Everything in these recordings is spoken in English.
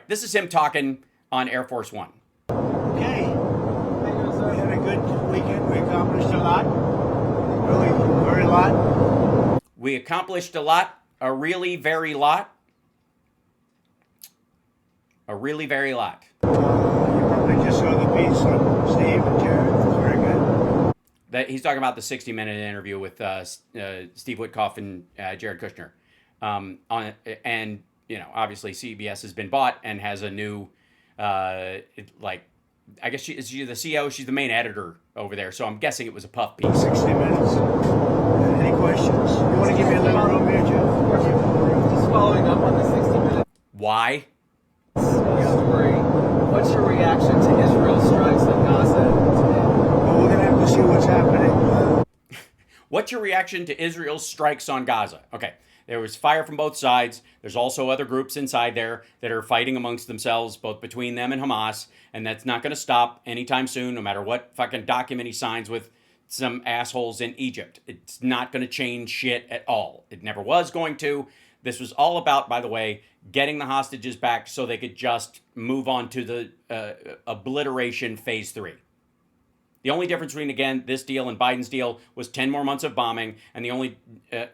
this is him talking on Air Force One. Okay. We had a good weekend. We accomplished a lot. Really, very lot. We accomplished a lot. A really very lot. A really very lot. You probably just saw the piece on Steve and Jared. It was very good. He's talking about the 60-minute interview with Steve Witkoff and Jared Kushner. And, you know, obviously CBS has been bought and has a new, I guess she's the CEO. She's the main editor over there. So I'm guessing it was a puff piece. 60 minutes. Any questions? You want to give me a little room here, Jeff? Just following up on the 60 minutes Why? story. What's your reaction to Israel strikes on Gaza today? Well, we're going to have to see what's happening. What's your reaction to Israel's strikes on Gaza? Okay, there was fire from both sides. There's also other groups inside there that are fighting amongst themselves, both between them and Hamas, and that's not going to stop anytime soon, no matter what fucking document he signs with some assholes in Egypt. It's not going to change shit at all. It never was going to. This was all about, by the way, getting the hostages back so they could just move on to the obliteration phase 3. The only difference between, again, this deal and Biden's deal was 10 more months of bombing, and the only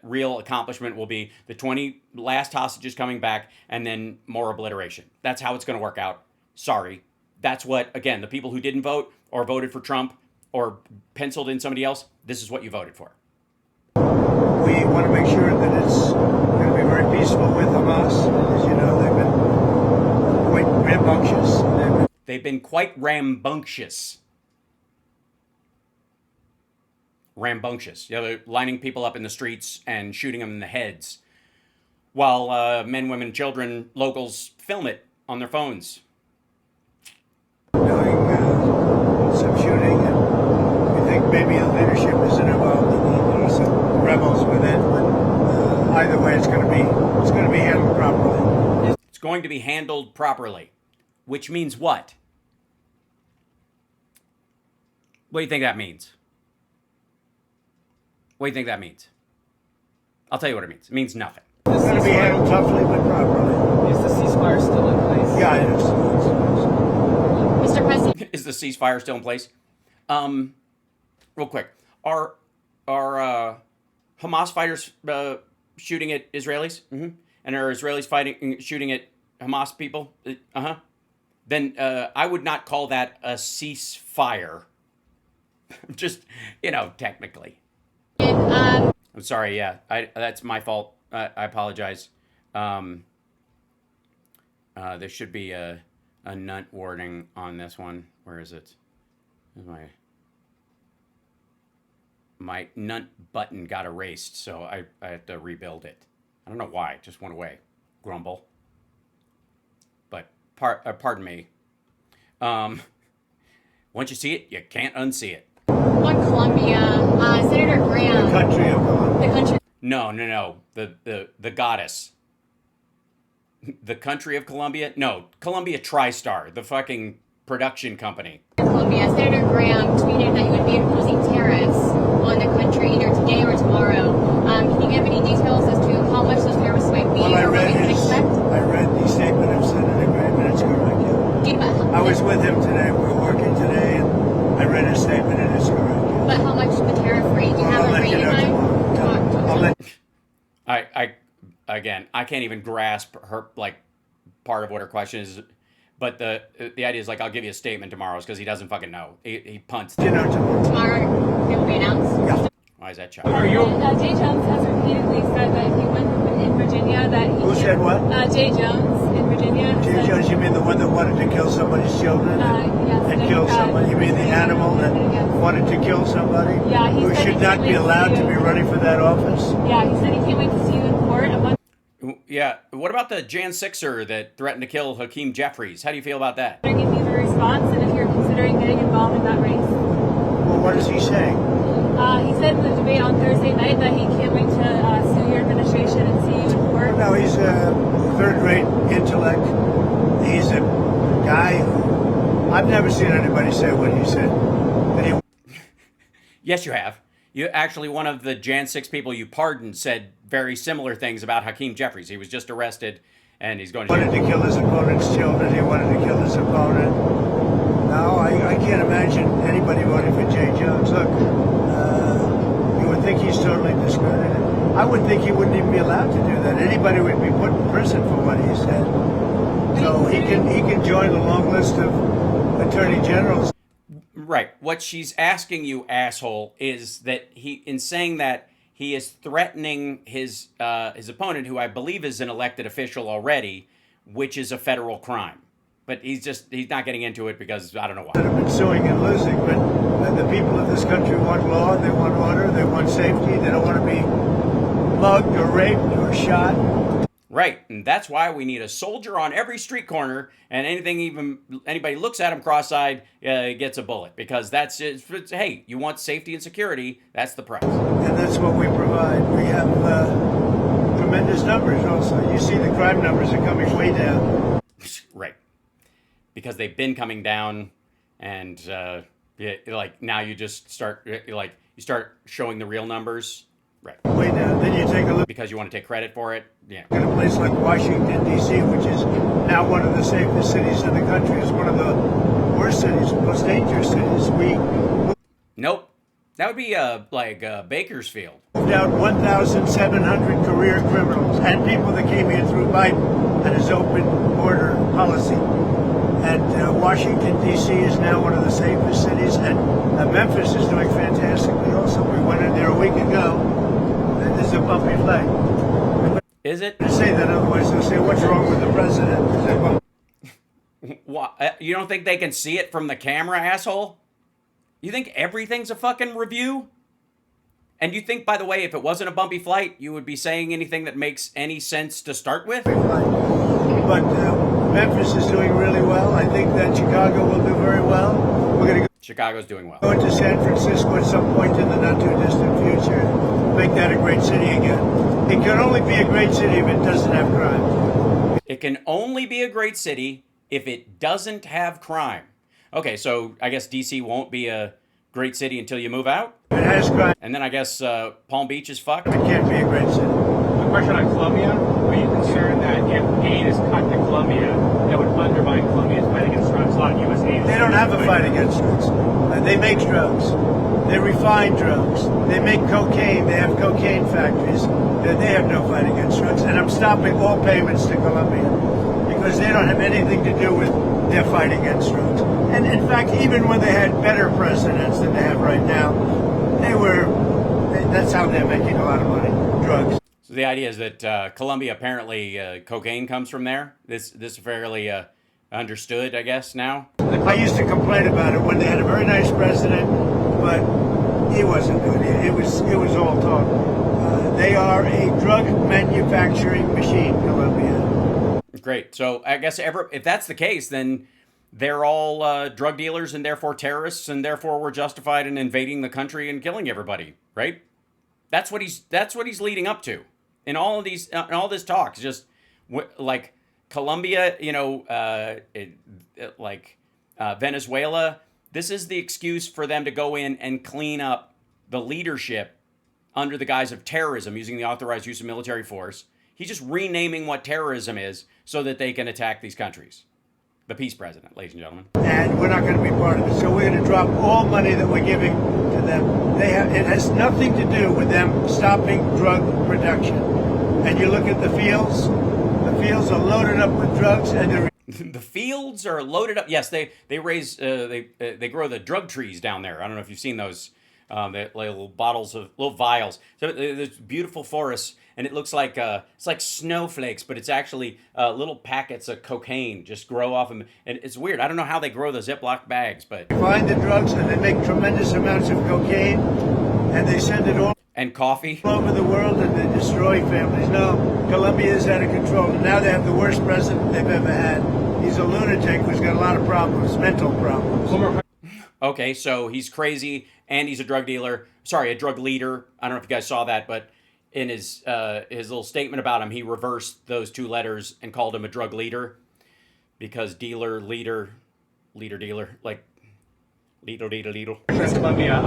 real accomplishment will be the 20 last hostages coming back and then more obliteration. That's how it's going to work out. Sorry. That's what, again, the people who didn't vote or voted for Trump or penciled in somebody else, this is what you voted for. We want to make sure that it's going to be very peaceful with Hamas. As you know, they've been quite rambunctious. They've been quite rambunctious. Rambunctious. Yeah, they're lining people up in the streets and shooting them in the heads while men, women, children, locals film it on their phones. Doing some shooting, and we think maybe the leadership isn't involved. Some rebels within, but either way, it's going to be handled properly. It's going to be handled properly, which means what? What do you think that means? What do you think that means? I'll tell you what it means. It means nothing. It's going to be handled toughly but properly. Is the ceasefire still in place? Yeah, it is. Mr. President. Is the ceasefire still in place? Real quick. Are Hamas fighters shooting at Israelis? Mm-hmm. And are Israelis shooting at Hamas people? Uh-huh. Then I would not call that a ceasefire. Just, technically. I'm sorry, yeah. That's my fault. I apologize. There should be a nut warning on this one. Where is it? My nut button got erased, so I have to rebuild it. I don't know why. It just went away. Grumble. But pardon me. Once you see it, you can't unsee it. On Colombia, Senator Graham. The country of Colombia. The country. No. The goddess. The country of Colombia? No, Columbia TriStar, the fucking production company. Colombia, Senator Graham tweeted that he would be imposing tariffs on the country either today or tomorrow. Can you give any details as to how much those tariffs might be Well, or what we can expect? I read the statement of Senator Graham, and it's correct. I was with him today. We were working today, and I read his statement, and it's correct. But how much the tariff rate? Do you have I'll a let rate you in know mind? tomorrow. I'll let Again, I can't even grasp her, part of what her question is. But the idea is, I'll give you a statement tomorrow because he doesn't fucking know. He punts. you know tomorrow. Tomorrow it will be announced? Yeah. Why is that child? Jay Jones has repeatedly said that he went in Virginia that he... Who said what? Jay Jones in Virginia. Jay Jones, you mean the one that wanted to kill somebody's children Yes, and kill somebody? You mean the animal that wanted to kill somebody? Yeah, he who said should he not can't be wait to allowed see to you. be running for that office? Yeah, he said he can't wait to see you in court. Yeah. What about the Jan 6er that threatened to kill Hakeem Jeffries? How do you feel about that? I'm wondering if you have a response and if you're considering getting involved in that race. Well, what is he saying? He said in the debate on Thursday night that he can't wait to sue your administration and see you in court. No, he's a third-rate intellect. He's a guy who I've never seen anybody say what he said. That he Yes, you have. You actually, one of the Jan 6 people you pardoned said very similar things about Hakeem Jeffries. He was just arrested, and he's going to wanted jail. to kill his opponent's children. I would think he wouldn't even be allowed to do that. Anybody would be put in prison for what he said. So he can join the long list of attorney generals. Right. What she's asking you, asshole, is that in saying that, he is threatening his opponent, who I believe is an elected official already, which is a federal crime. But he's not getting into it because I don't know why. That have been suing and losing, but the people of this country want law, they want order, they want safety, they don't want to be mugged or raped or shot. Right, and that's why we need a soldier on every street corner, and anybody looks at him cross-eyed gets a bullet, because that's hey, you want safety and security, that's the price. And that's what we provide. We have tremendous numbers also. You see the crime numbers are coming way down. Right, because they've been coming down, and like now you just start you start showing the real numbers. Right. Way down. Then you take a look. Because you want to take credit for it? Yeah. In a place like Washington, D.C., which is now one of the safest cities in the country, is one of the worst cities, most dangerous cities. Nope. That would be like Bakersfield. Moved out 1,700 career criminals and people that came here through Biden and his open border policy. And Washington, D.C. is now one of the safest cities, and Memphis is doing fantastically also. We went in there a week ago. There's a bumpy flight. Is it? To say that otherwise they'll say, what's wrong with the president? What? You don't think they can see it from the camera, asshole? You think everything's a fucking review? And you think, by the way, if it wasn't a bumpy flight, you would be saying anything that makes any sense to start with? But Memphis is doing really well. I think that Chicago will do very well. We're going to Chicago's doing well. go into San Francisco at some point in the not too distant future. Make that a great city again. It can only be a great city if it doesn't have crime. It can only be a great city if it doesn't have crime. Okay, so I guess DC won't be a great city until you move out? If it has crime, And then I guess Palm Beach is fucked? it can't be a great city. A question on Colombia. Are you concerned that if aid is cut to Colombia, that would undermine Colombia's fight against drugs? A lot of U.S. aid. They don't have a fight against drugs. They make drugs. They refine drugs. They make cocaine. They have cocaine factories. They have no fight against drugs. And I'm stopping all payments to Colombia because they don't have anything to do with their fight against drugs. And in fact, even when they had better presidents than they have right now, that's how they're making a lot of money. Drugs. So the idea is that Colombia, apparently cocaine comes from there. This is fairly understood, I guess, now. I used to complain about it when they had a very nice president, but he wasn't good. It was all talk. They are a drug manufacturing machine, Colombia. Great. So I guess if that's the case, then they're all drug dealers and therefore terrorists, and therefore we're justified in invading the country and killing everybody, right? That's what he's leading up to in all of these in all this talk. It's just like Colombia, Venezuela. This is the excuse for them to go in and clean up the leadership under the guise of terrorism, using the authorized use of military force. He's just renaming what terrorism is so that they can attack these countries. The peace president, ladies and gentlemen. And we're not going to be part of it. So we're going to drop all money that we're giving to them. It has nothing to do with them stopping drug production. And you look at the fields are loaded up with drugs, and the fields are loaded up. Yes, they raise they grow the drug trees down there. I don't know if you've seen those little vials. So there's beautiful forests, and it looks like it's like snowflakes, but it's actually little packets of cocaine just grow off them, and it's weird. I don't know how they grow the Ziploc bags, but find the drugs, and they make tremendous amounts of cocaine, and they send it all and coffee over the world, and they destroy families. No, Colombia is out of control, and now they have the worst president they've ever had. He's a lunatic who's got a lot of problems, mental problems. Okay, so he's crazy, and he's a drug dealer. Sorry, a drug leader. I don't know if you guys saw that, but in his little statement about him, he reversed those two letters and called him a drug leader, because dealer, leader, like leader. Colombia,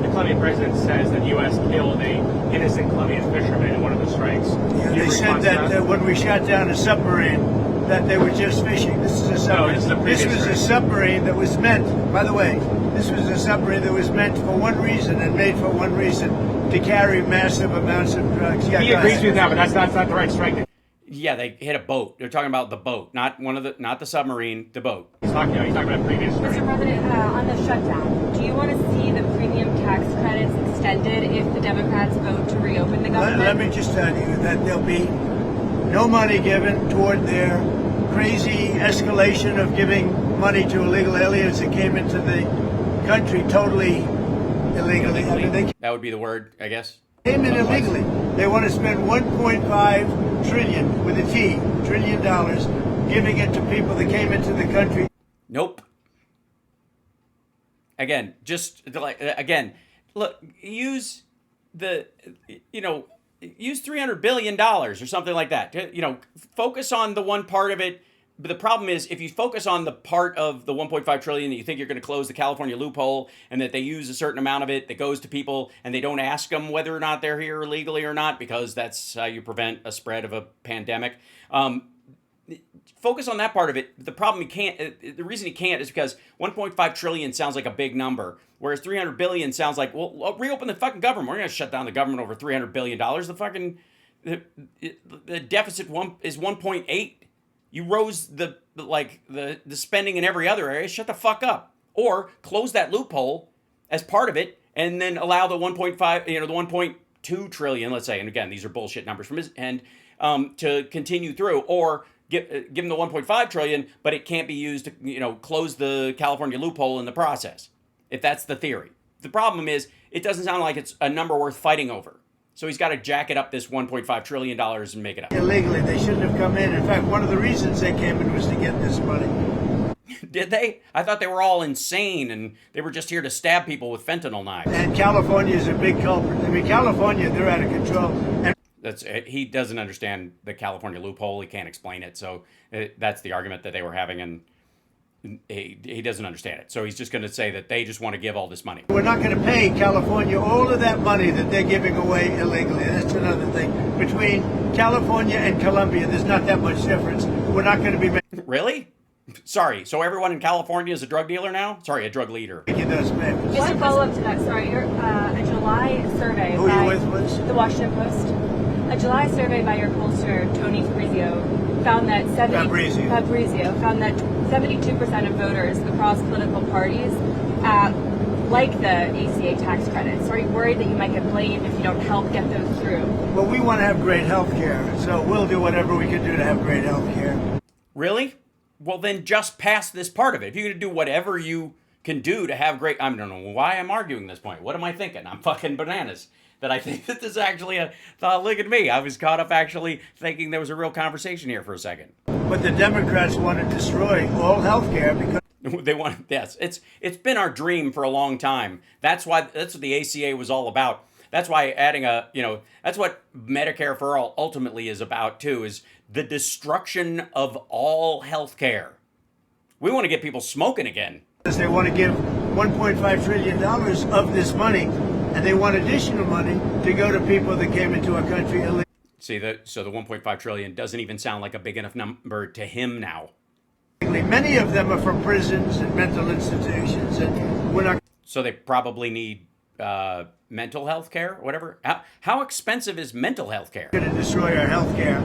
the Colombian president says that the U.S. killed a innocent Colombian fisherman in one of the strikes. Yeah, they said that when we shot down a submarine, that they were just fishing. This is a submarine. this is a previous This was a race. submarine that was meant, by the way, this was a submarine that was meant for one reason and made for one reason, to carry massive amounts of drugs. Yeah, He go agrees ahead. with that, but that's not the right strike. Yeah, they hit a boat. They're talking about the boat, not the submarine, the boat. He's talking about a previous strike. Mr. President, on the shutdown, do you want to see the premium tax credits extended if the Democrats vote to reopen the government? Let me just tell you that there'll be no money given toward their crazy escalation of giving money to illegal aliens that came into the country totally illegally. I mean, they That would be the word, I guess. came in illegally. They want to spend 1.5 trillion with a T, trillion dollars, giving it to people that came into the country. Nope. Again, look, use $300 billion or something like that. Focus on the one part of it. But the problem is, if you focus on the part of the 1.5 trillion that you think you're going to close the California loophole, and that they use a certain amount of it that goes to people, and they don't ask them whether or not they're here illegally or not, because that's how you prevent a spread of a pandemic. Focus on that part of it. The problem the reason you can't is because 1.5 trillion sounds like a big number, whereas 300 billion sounds like, well, reopen the fucking government. We're going to shut down the government over $300 billion. The deficit is 1.8. You rose the spending in every other area. Shut the fuck up, or close that loophole as part of it, and then allow the 1.5, the 1.2 trillion, let's say. And again, these are bullshit numbers from his end, to continue through, or give him the 1.5 trillion, but it can't be used to close the California loophole in the process. If that's the theory, the problem is it doesn't sound like it's a number worth fighting over. So he's got to jacket up this $1.5 trillion and make it up. Illegally, they shouldn't have come in. In fact, one of the reasons they came in was to get this money. Did they? I thought they were all insane and they were just here to stab people with fentanyl knives. And California is a big culprit. I mean, California, they're out of control. And He doesn't understand the California loophole. He can't explain it. So that's the argument that they were having, and he doesn't understand it. So he's just going to say that they just want to give all this money. we're not going to pay California all of that money that they're giving away illegally. That's another thing. Between California and Colombia, there's not that much difference. We're not going to be Really? Sorry. So everyone in California is a drug dealer now? Sorry, a drug leader. making those payments. One follow-up to that, sorry. A July survey Who are by you with, Liz? the Washington Post. A July survey by your pollster, Tony Fabrizio, found that 72% of voters across political parties like the ACA tax credits. Are you worried that you might get blamed if you don't help get those through? Well, we want to have great health care, so we'll do whatever we can do to have great health care. Really? Well, then just pass this part of it. If you're going to do whatever you can do to have great... I don't know why I'm arguing this point. What am I thinking? I'm fucking bananas. That I think that this is actually look at me. I was caught up actually thinking there was a real conversation here for a second. But the Democrats want to destroy all health care because They want, yes, it's been our dream for a long time. That's what the ACA was all about. That's why adding that's what Medicare for All ultimately is about too, is the destruction of all health care. We want to get people smoking again. they want to give $1.5 trillion of this money, and they want additional money to go to people that came into our country illegally. See, so the 1.5 trillion doesn't even sound like a big enough number to him now. Many of them are from prisons and mental institutions, and we're not. So they probably need mental health care, whatever. How expensive is mental health care? Going to destroy our health care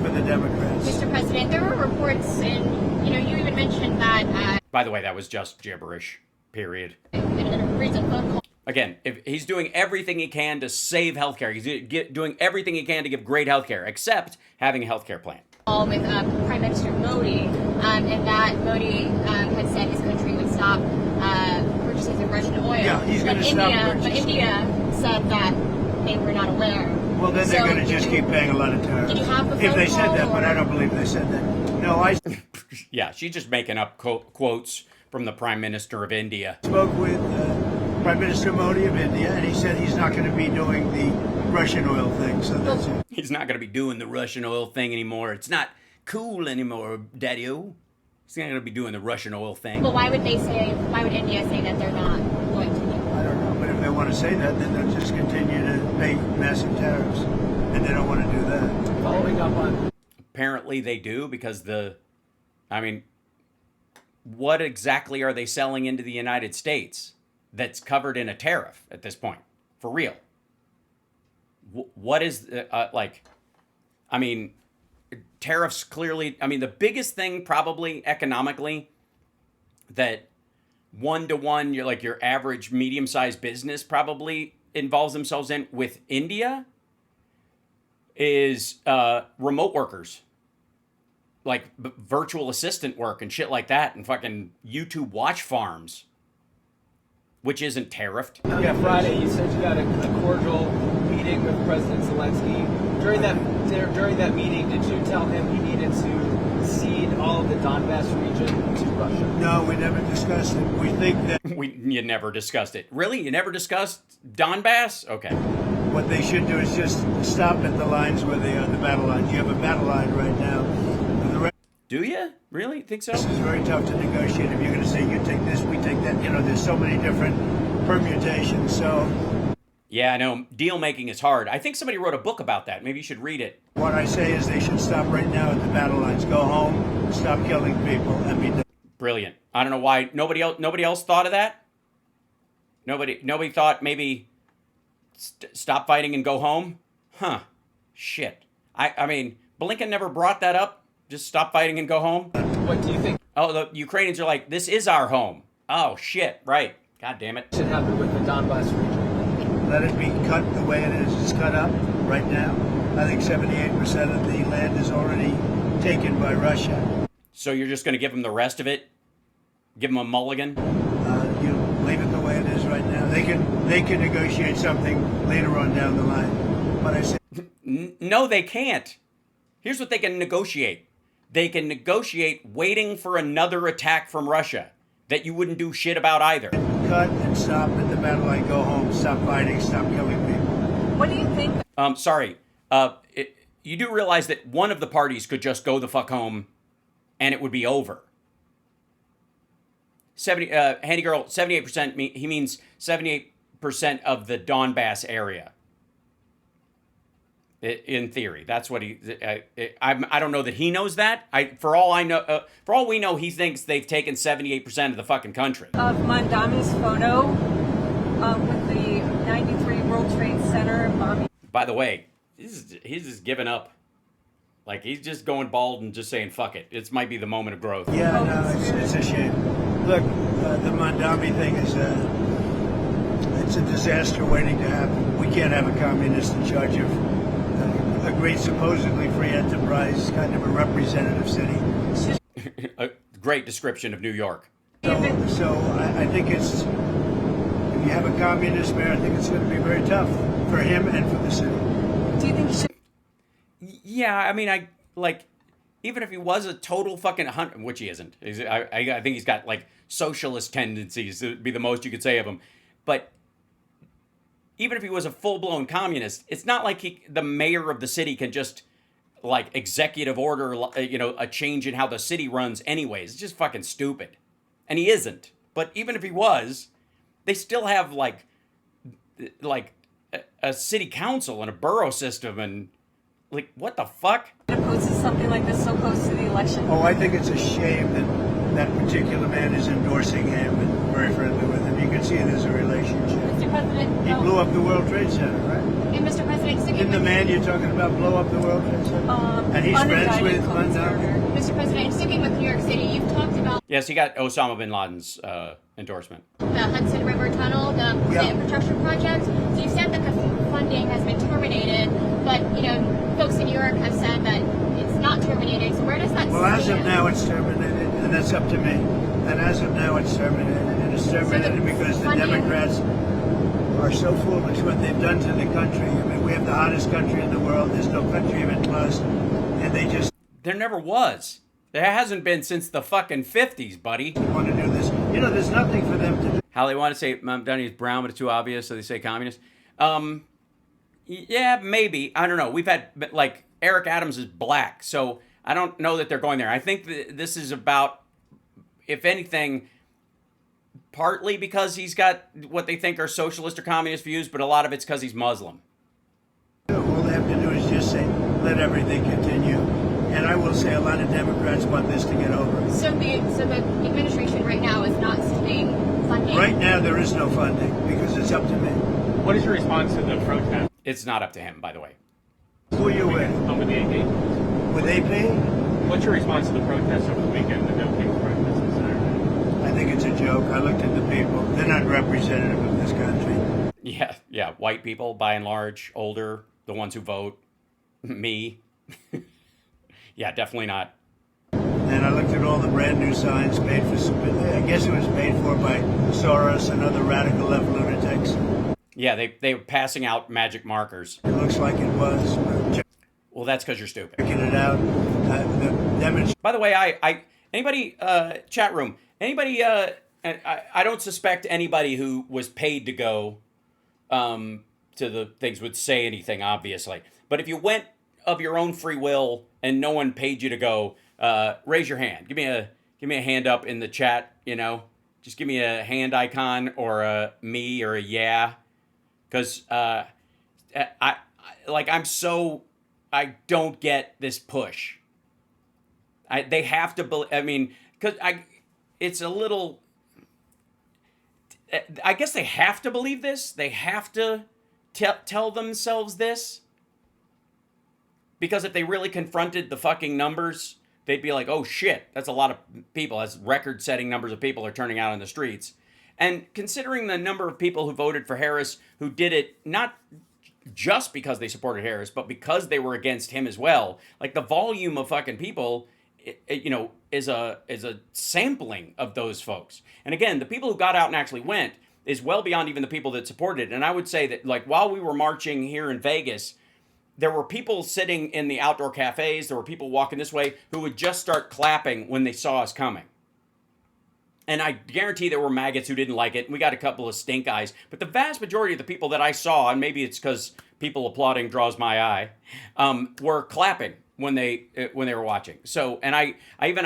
for the Democrats. Mr. President, there were reports, and you even mentioned that. By the way, that was just gibberish. Period. In a recent phone call. Again, if he's doing everything he can to save healthcare, he's doing everything he can to give great healthcare, except having a healthcare plan. With Prime Minister Modi, and that Modi had said his country would stop purchases of Russian oil. Yeah, he's going to stop purchasing. But India said that they were not aware. Well, then they're going to just keep paying a lot of tariffs. Did you have the if they phone said call, that, but or- I don't believe they said that. No, I Yeah, she's just making up quotes from the Prime Minister of India. spoke with Prime Minister Modi of India, and he said he's not going to be doing the Russian oil thing. So that's it. He's not going to be doing the Russian oil thing anymore. It's not cool anymore, Daddy-o. He's not going to be doing the Russian oil thing. But why would India say that they're not going to do? I don't know, but if they want to say that, then they'll just continue to pay massive tariffs, and they don't want to do that. Following up on Apparently they do, because the I mean, what exactly are they selling into the United States that's covered in a tariff at this point? For real. What is, like, I mean, tariffs clearly, I mean, the biggest thing probably economically that one-to-one, you're like your average medium-sized business probably involves themselves in with India is remote workers. Like virtual assistant work and shit like that, and fucking YouTube watch farms, which isn't tariffed. Yeah, Friday you said you had a cordial meeting with President Zelensky. During that meeting, did you tell him he needed to cede all of the Donbass region to Russia? No, we never discussed it. We think that You never discussed it. Really? You never discussed Donbass? Okay. what they should do is just stop at the lines where they are, the battle lines. You have a battle line right now. And the rest Do you? Really? Think so? is very tough to negotiate if you're going to say, you take this, we take that. You know, there's so many different permutations. So Yeah, I know. Deal making is hard. I think somebody wrote a book about that. Maybe you should read it. what I say is they should stop right now at the battle lines. Go home, stop killing people, and be done. Brilliant. I don't know why nobody else thought of that. Nobody thought maybe stop fighting and go home. Huh? Shit. I mean, Blinken never brought that up. Just stop fighting and go home. What do you think Oh, the Ukrainians are like, this is our home. Oh shit. Right. God damn it. should happen with the Donbass region? Let it be cut the way it is. It's cut up right now. I think 78% of the land is already taken by Russia. So you're just going to give them the rest of it? Give them a mulligan? You leave it the way it is right now. They can negotiate something later on down the line. But I say No, they can't. Here's what they can negotiate. They can negotiate waiting for another attack from Russia that you wouldn't do shit about either. cut and stop at the battle line. Go home. Stop fighting. Stop killing people. What do you think? Sorry. You do realize that one of the parties could just go the fuck home and it would be over. 70, Handy Girl, 78%, he means 78% of the Donbass area. In theory, that's what he. I don't know that he knows that. For all we know, he thinks they've taken 78% of the fucking country. Of Mandami's photo with the 93 World Trade Center bombing. By the way, he's just giving up. Like he's just going bald and just saying fuck it. It might be the moment of growth. Yeah, no, it's a shame. Look, the Mandami thing is it's a disaster waiting to happen. We can't have a communist in charge of a great supposedly free enterprise, kind of a representative city. A great description of New York. So I think it's, if you have a communist mayor, I think it's going to be very tough for him and for the city. Do you think he should? Yeah, I mean, even if he was a total fucking hunter, which he isn't. I think he's got like socialist tendencies. Would be the most you could say of him. But even if he was a full-blown communist, it's not like the mayor of the city can just like executive order, a change in how the city runs anyways. It's just fucking stupid. And he isn't. But even if he was, they still have like a city council and a borough system and like, what the fuck? Opposes something like this so close to the election. Oh, I think it's a shame that that particular man is endorsing him and very friendly with him. You can see there's a relationship. Mr. President, He blew up the World Trade Center, right? and Mr. President, sticking Didn't the with man you're talking about blow up the World Trade Center? And he's friends with Mandami? Mr. President, sticking with New York City, you've talked about Yes, he got Osama bin Laden's endorsement. the Hudson River Tunnel, the Yeah. infrastructure project. So you said that the funding has been terminated, but folks in New York have said that it's not terminated. So where does that Well, as of stand? now, it's terminated, and that's up to me. And as of now, it's terminated, and it's terminated because the funding- Democrats are so foolish what they've done to the country. I mean, we have the hottest country in the world. There's no country even close, and they just There never was. There hasn't been since the fucking 50s, buddy. want to do this. You know, there's nothing for them to do. How they want to say Downey is brown, but it's too obvious, so they say communist. Yeah, maybe. I don't know. We've had, like, Eric Adams is black, so I don't know that they're going there. I think this is about, if anything, partly because he's got what they think are socialist or communist views, but a lot of it's because he's Muslim. All they have to do is just say, let everything continue. And I will say a lot of Democrats want this to get over. So the administration right now is not sending funding. Right now, there is no funding because it's up to me. What is your response to the protest? It's not up to him, by the way. Who are you with? I'm with the AP. With AP? What's your response to the protests over the weekend, the No Kings protests on Saturday? I think it's a joke. I looked at the people. They're not representative of this country. Yeah, white people, by and large, older, the ones who vote, me. Yeah, definitely not. And I looked at all the brand new signs made for, I guess it was paid for by Soros and other radical left lunatics. Yeah, they were passing out magic markers. It looks like it was. Well, that's because you're stupid. Checking it out. By the way, anybody, chat room, anybody, I don't suspect anybody who was paid to go to the things would say anything, obviously. But if you went of your own free will and no one paid you to go, raise your hand. Give me a hand up in the chat, you know. Just give me a hand icon or a me or a yeah. Because I don't get this push. They have to believe. I mean, because it's a little. I guess they have to believe this. They have to tell themselves this. Because if they really confronted the fucking numbers, they'd be like, "Oh shit, that's a lot of people. That's record-setting numbers of people are turning out on the streets." And considering the number of people who voted for Harris, who did it not just because they supported Harris, but because they were against him as well, like the volume of fucking people, is a sampling of those folks. And again, the people who got out and actually went is well beyond even the people that supported it. And I would say that, like, while we were marching here in Vegas, there were people sitting in the outdoor cafes, there were people walking this way who would just start clapping when they saw us coming. And I guarantee there were maggots who didn't like it. We got a couple of stink eyes. But the vast majority of the people that I saw, and maybe it's because people applauding draws my eye, were clapping when they were watching. So, and I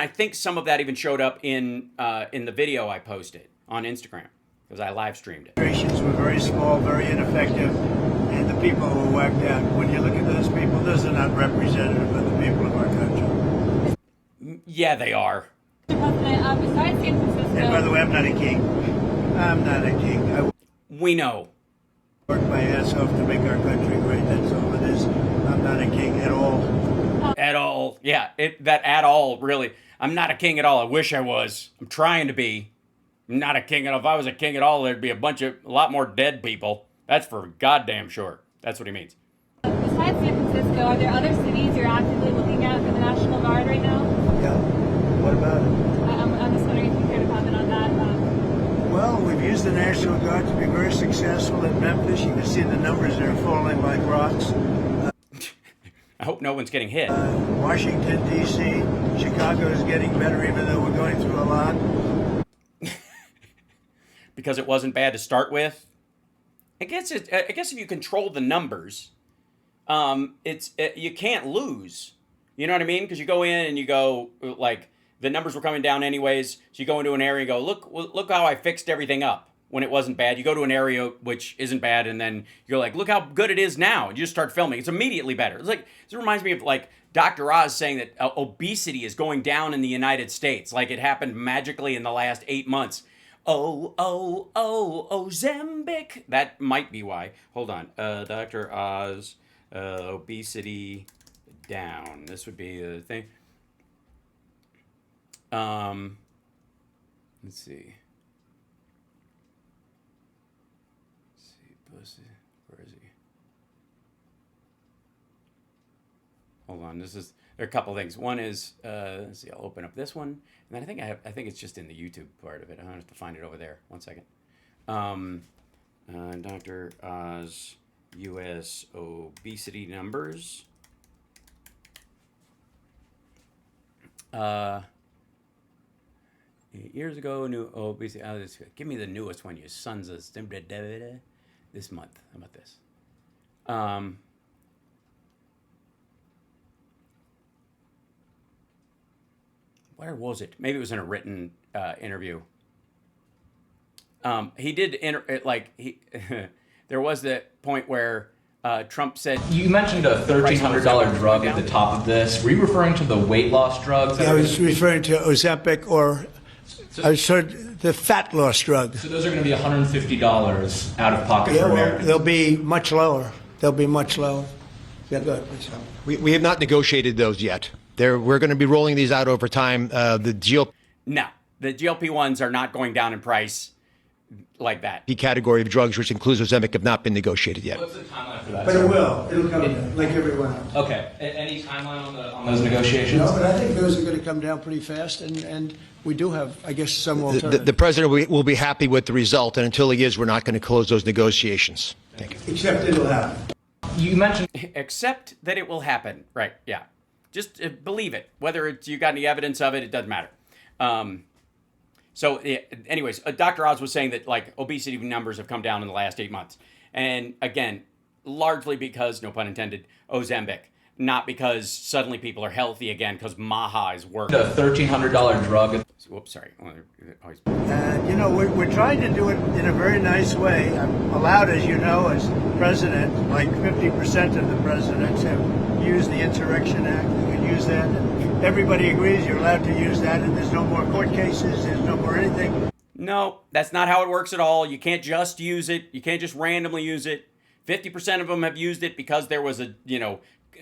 think some of that even showed up in the video I posted on Instagram because I live streamed it. Demonstrations were very small, very ineffective, and the people who were whacked out. When you look at those people, those are not representative of the people of our country. Yeah, they are. Mr. President, besides San Francisco... And by the way, I'm not a king. I'm not a king. I We know. work my ass off to make our country great. That's all it is. I'm not a king at all. At all. Yeah, that at all, really. I'm not a king at all. I wish I was. I'm trying to be. I'm not a king at all. If I was a king at all, there'd be a lot more dead people. That's for goddamn sure. That's what he means. Besides San Francisco, are there other cities you're actively looking at for the National Guard right now? Yeah. What about it? I'm just wondering if you care to comment on that. Well, we've used the National Guard to be very successful in Memphis. You can see the numbers are falling like rocks. I hope no one's getting hit. Washington, D.C., Chicago is getting better even though we're going through a lot. Because it wasn't bad to start with. I guess if you control the numbers, you can't lose. You know what I mean? Because you go in and you go, like, the numbers were coming down anyways. So you go into an area and go, look how I fixed everything up when it wasn't bad. You go to an area which isn't bad, and then you're like, look how good it is now. And you just start filming. It's immediately better. It's like, this reminds me of, like, Dr. Oz saying that obesity is going down in the United States. Like it happened magically in the last 8 months. Ozempic. That might be why. Hold on. Dr. Oz, obesity down. This would be the thing. Let's see. Pussy. Where is he? Hold on. There are a couple things. One is, let's see. I'll open up this one, and then I think it's just in the YouTube part of it. I have to find it over there. 1 second. Dr. Oz, U.S. obesity numbers. 8 years ago, new obesity. Give me the newest one, you sons of this month. How about this? Where was it? Maybe it was in a written interview. He did there was the point where Trump said... You mentioned a $1,300 drug at the top of this. Were you referring to the weight loss drugs? I was referring to Ozempic or I heard the fat loss drug. So those are going to be $150 out of pocket for Americans. They'll be much lower. They'll be much lower. Yeah, go ahead, please. We have not negotiated those yet. We're going to be rolling these out over time. The No, the GLP-1s are not going down in price like that. GLP category of drugs, which includes Ozempic, have not been negotiated yet. What's the timeline for that? But it will. It'll come down, like everyone else. Okay. Any timeline on those negotiations? No, but I think those are going to come down pretty fast, and we do have, I guess, some alternative. The president will be happy with the result, and until he is, we're not going to close those negotiations. Thank you. Except it'll happen. You mentioned... Except that it will happen. Right, yeah. Just believe it. Whether it's, you got any evidence of it doesn't matter. Anyways, Dr. Oz was saying that like obesity numbers have come down in the last 8 months. And again, largely because, no pun intended, Ozempic. Not because suddenly people are healthy again because Maha is working. The $1,300 drug. Whoops, sorry. We're trying to do it in a very nice way. I'm allowed, as you know, as president, like 50% of the presidents have used the Insurrection Act. You can use that. And everybody agrees you're allowed to use that, and there's no more court cases, there's no more anything. No, that's not how it works at all. You can't just use it. You can't just randomly use it. 50% of them have used it because there was a,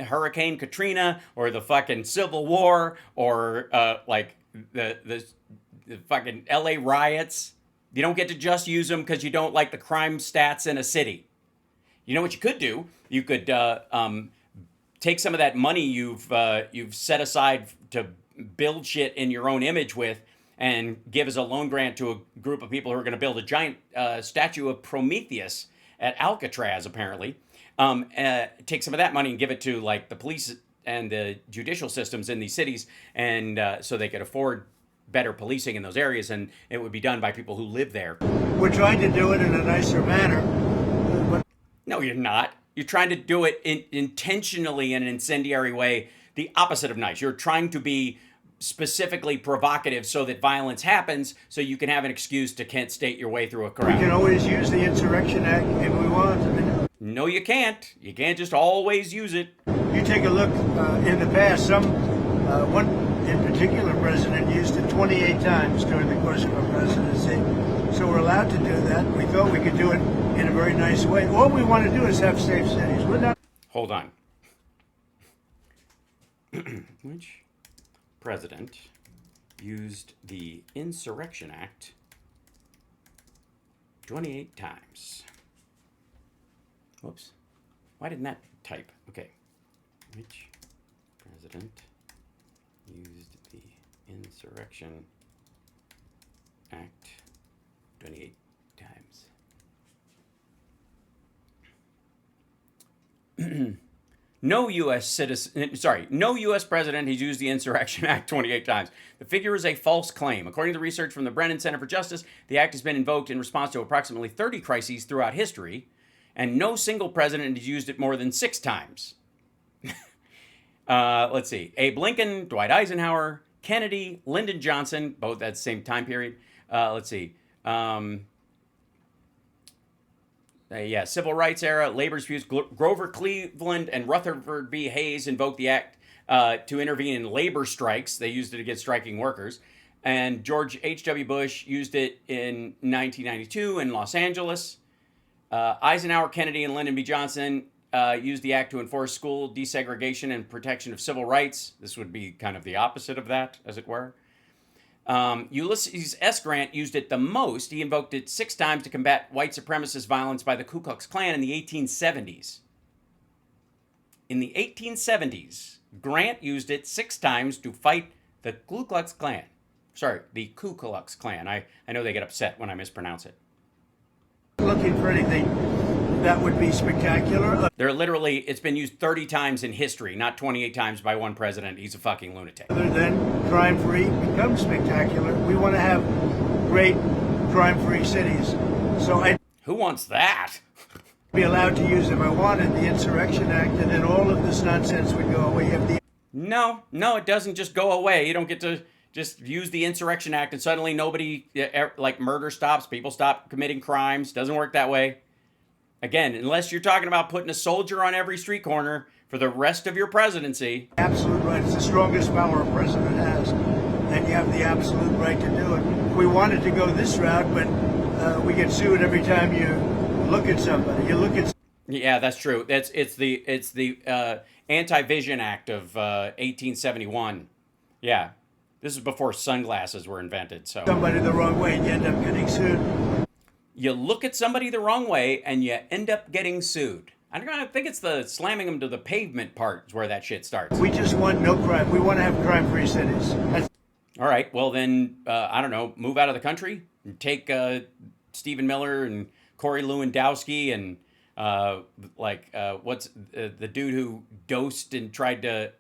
Hurricane Katrina or the fucking Civil War or like the fucking LA riots. You don't get to just use them because you don't like the crime stats in a city. You know what you could do? You could take some of that money you've set aside to build shit in your own image with and give as a loan grant to a group of people who are going to build a giant statue of Prometheus at Alcatraz, apparently. Take some of that money and give it to like the police and the judicial systems in these cities, and so they could afford better policing in those areas, and it would be done by people who live there. We're trying to do it in a nicer manner. No, you're not. You're trying to do it intentionally in an incendiary way, the opposite of nice. You're trying to be specifically provocative so that violence happens, so you can have an excuse to Kent State your way through a crowd. We can always use the Insurrection Act if we want. No, you can't. You can't just always use it. You take a look in the past, one in particular president used it 28 times during the course of a presidency. So we're allowed to do that. We thought we could do it in a very nice way. All we want to do is have safe cities. We're not. Hold on. Which president used the Insurrection Act 28 times? Whoops. Why didn't that type? Okay. Which president used the Insurrection Act 28 times? No U.S. president has used the Insurrection Act 28 times. The figure is a false claim. According to research from the Brennan Center for Justice, the act has been invoked in response to approximately 30 crises throughout history, and no single president has used it more than 6 times. Let's see. Abe Lincoln, Dwight Eisenhower, Kennedy, Lyndon Johnson, both at the same time period. Let's see. Civil rights era, labor disputes. Grover Cleveland and Rutherford B. Hayes invoked the act to intervene in labor strikes. They used it against striking workers. And George H.W. Bush used it in 1992 in Los Angeles. Eisenhower, Kennedy, and Lyndon B. Johnson used the act to enforce school desegregation and protection of civil rights. This would be kind of the opposite of that, as it were. Ulysses S. Grant used it the most. He invoked it 6 times to combat white supremacist violence by the Ku Klux Klan in the 1870s. In the 1870s, Grant used it 6 times to fight the Ku Klux Klan. Sorry, the Ku Klux Klan. I know they get upset when I mispronounce it. Looking for anything that would be spectacular. It's been used 30 times in history, not 28 times by one president. He's a fucking lunatic. Other than crime-free becomes spectacular. We want to have great crime-free cities. So who wants that? Be allowed to use, if I wanted, the Insurrection Act, and then all of this nonsense would go away. No, it doesn't just go away. You don't get to just use the Insurrection Act and suddenly nobody, like murder stops, people stop committing crimes. Doesn't work that way. Again, unless you're talking about putting a soldier on every street corner for the rest of your presidency. Absolute right. It's the strongest power a president has. And you have the absolute right to do it. We wanted to go this route, but we get sued every time you look at somebody. You look at. Yeah, that's true. It's the Anti-Vision Act of 1871. Yeah, this is before sunglasses were invented. So somebody the wrong way and you end up getting sued. You look at somebody the wrong way and you end up getting sued. I think it's the slamming them to the pavement part is where that shit starts. We just want no crime. We want to have crime-free cities. All right, well then, I don't know, move out of the country and take Stephen Miller and Corey Lewandowski and what's the dude who dosed and tried to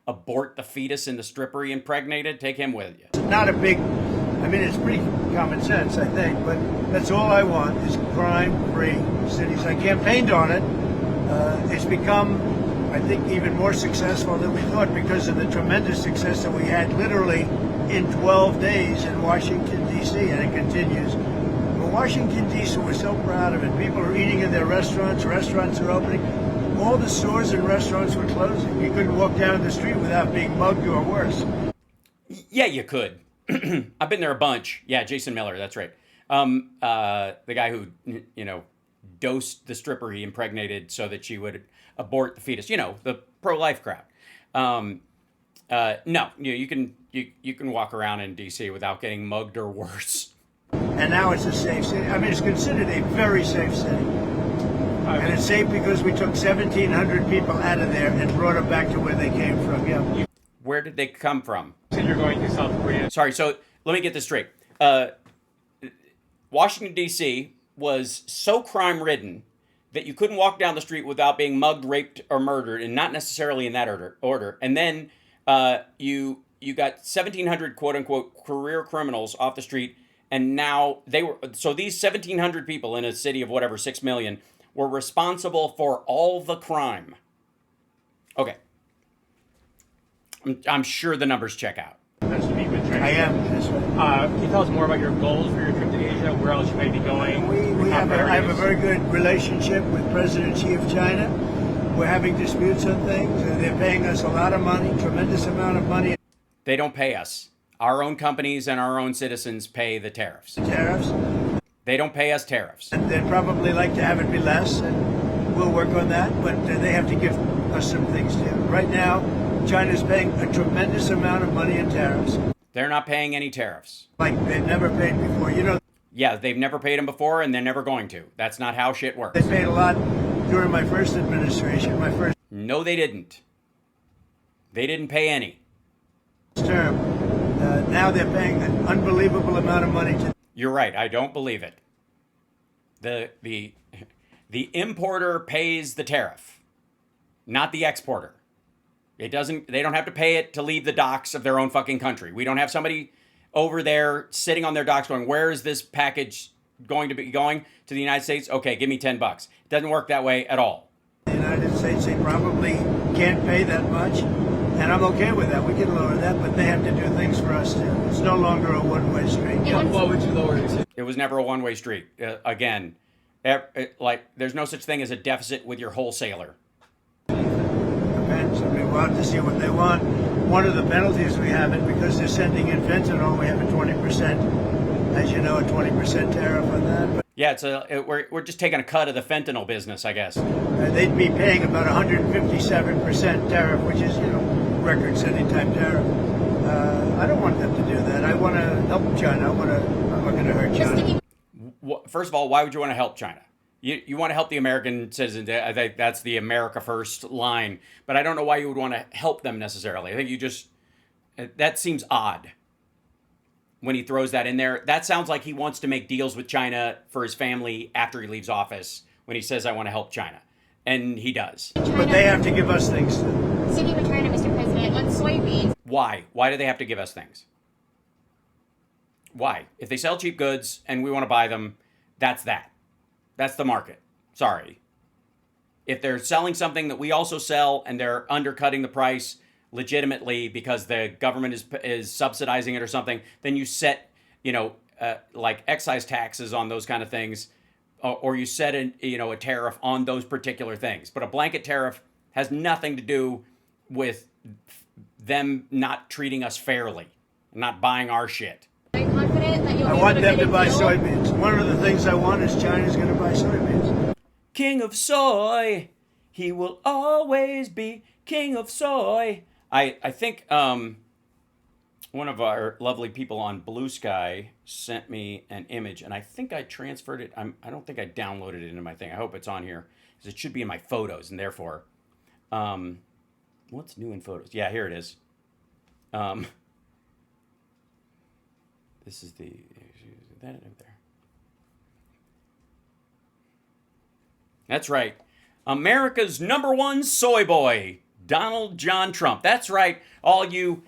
abort the fetus in the stripper he impregnated? Take him with you. Not a big, I mean, it's pretty common sense, I think, but that's all I want is crime-free cities. I campaigned on it. It's become, I think, even more successful than we thought because of the tremendous success that we had literally in 12 days in Washington, D.C., and it continues. But Washington, D.C., we're so proud of it. People are eating in their restaurants. Restaurants are opening. All the stores and restaurants were closing. You couldn't walk down the street without being mugged or worse. Yeah, you could. I've been there a bunch. Yeah, Jason Miller, that's right. The guy who, dosed the stripper he impregnated so that she would abort the fetus. The pro-life crowd. No, you can walk around in D.C. without getting mugged or worse. And now it's a safe city. I mean, it's considered a very safe city. And it's safe because we took 1,700 people out of there and brought them back to where they came from. Yeah. Where did they come from? So you're going to South Korea. Sorry, so let me get this straight. Washington, D.C. was so crime-ridden that you couldn't walk down the street without being mugged, raped, or murdered, and not necessarily in that order. And then you got 1,700 quote-unquote career criminals off the street, and now so these 1,700 people in a city of whatever, 6 million, were responsible for all the crime. Okay. I'm sure the numbers check out. That's to meet with China. I am. That's right. Can you tell us more about your goals for your trip to Asia? Where else you may be going? I have a very good relationship with President Xi of China. We're having disputes on things. They're paying us a lot of money, tremendous amount of money. They don't pay us. Our own companies and our own citizens pay the tariffs. Tariffs. They don't pay us tariffs. And they'd probably like to have it be less, and we'll work on that, but they have to give us some things too. Right now, China's paying a tremendous amount of money in tariffs. They're not paying any tariffs. Like they've never paid before. Yeah, they've never paid them before, and they're never going to. That's not how shit works. They paid a lot during my first administration, my first No, they didn't. They didn't pay any. term. Now they're paying an unbelievable amount of money to. You're right. I don't believe it. The importer pays the tariff, not the exporter. They don't have to pay it to leave the docks of their own fucking country. We don't have somebody over there sitting on their docks going, where is this package going to be going? To the United States? Okay, give me $10. It doesn't work that way at all. The United States, they probably can't pay that much, and I'm okay with that. We can lower that, but they have to do things for us too. It's no longer a one-way street. What would you lower it to? It was never a one-way street. Again, there's no such thing as a deficit with your wholesaler. Depends. I mean, we'll have to see what they want. One of the penalties we have it because they're sending in fentanyl. We have a 20%, as you know, a 20% tariff on that. But Yeah, we're just taking a cut of the fentanyl business, I guess. they'd be paying about 157% tariff, which is, record-setting type tariff. I don't want them to do that. I want to help China. I'm not going to hurt China. First of all, why would you want to help China? You want to help the American citizens. I think that's the America First line. But I don't know why you would want to help them necessarily. I think that seems odd when he throws that in there. That sounds like he wants to make deals with China for his family after he leaves office when he says, I want to help China. And he does. But they have to give us things too. Sitting with China, Mr. President, on soybeans. Why? Why do they have to give us things? Why? If they sell cheap goods and we want to buy them, that's that. That's the market. Sorry. If they're selling something that we also sell and they're undercutting the price legitimately because the government is subsidizing it or something, then you set, like excise taxes on those kind of things or you set a tariff on those particular things. But a blanket tariff has nothing to do with them not treating us fairly, not buying our shit. Are you confident that you'll I be want able to them get to a buy deal? soybeans. One of the things I want is China's going to buy soybeans. King of soy, he will always be king of soy. I think one of our lovely people on Blue Sky sent me an image, and I think I transferred it. I don't think I downloaded it into my thing. I hope it's on here, because it should be in my photos, and therefore, what's new in photos? Yeah, here it is. This is that over there. That's right. America's #1 soy boy, Donald John Trump. That's right. All you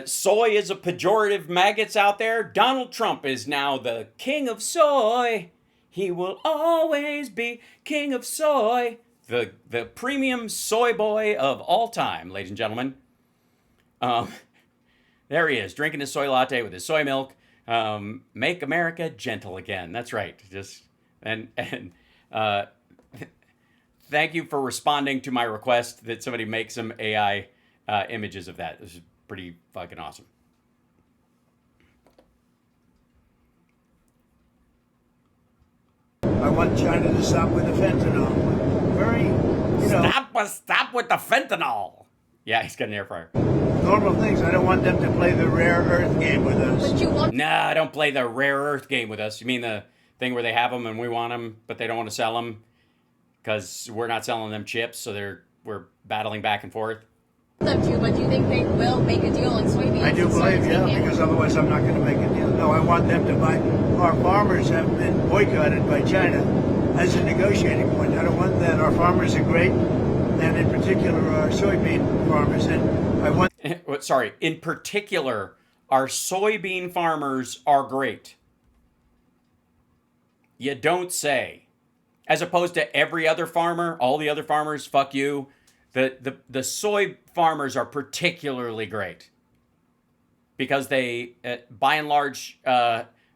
soy is a pejorative maggots out there. Donald Trump is now the king of soy. He will always be king of soy. The premium soy boy of all time, ladies and gentlemen. There he is, drinking his soy latte with his soy milk. Make America gentle again. That's right. Thank you for responding to my request that somebody make some AI images of that. This is pretty fucking awesome. I want China to stop with the fentanyl. Stop with the fentanyl. Yeah, he's got an air fryer. Normal things. I don't want them to play the rare earth game with us. But you want Nah, don't play the rare earth game with us. You mean the thing where they have them and we want them, but they don't want to sell them because we're not selling them chips, so we're battling back and forth. them to, but do you think they will make a deal on soybeans? I do and start believe, yeah, taking- because otherwise I'm not going to make a deal. No, I want them to buy. Our farmers have been boycotted by China as a negotiating point. I don't want that. Our farmers are great, and in particular our soybean farmers. And I want. Sorry, in particular, our soybean farmers are great. You don't say. As opposed to every other farmer, all the other farmers, fuck you. The soy farmers are particularly great because they, by and large,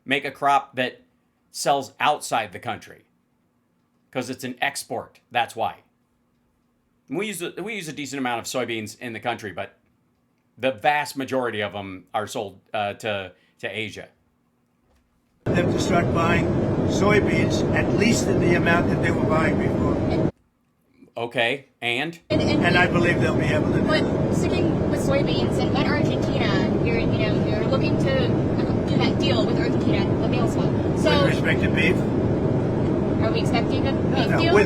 make a crop that sells outside the country because it's an export. That's why. We use a decent amount of soybeans in the country, but the vast majority of them are sold to Asia. Them to start buying soybeans at least in the amount that they were buying before. Okay, and And I believe they'll be able to do But it. sticking with soybeans and in Argentina, you're looking to do that deal with Argentina, the meal swap. With So respect to beef. are we expecting a beef No, deal?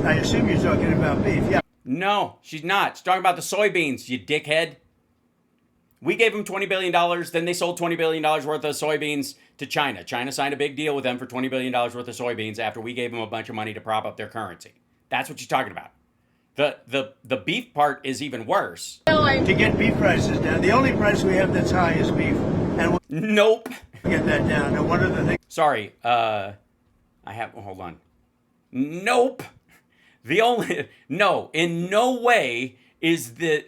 I assume you're talking about beef, yeah. no, she's not. She's talking about the soybeans, you dickhead. We gave them $20 billion, then they sold $20 billion worth of soybeans to China. China signed a big deal with them for $20 billion worth of soybeans after we gave them a bunch of money to prop up their currency. That's what she's talking about. The beef part is even worse. No, I'm To get beef prices down, the only price we have that's high is beef. And we'll Nope. get that down. And one of the things. Sorry, hold on. Nope. No, in no way is the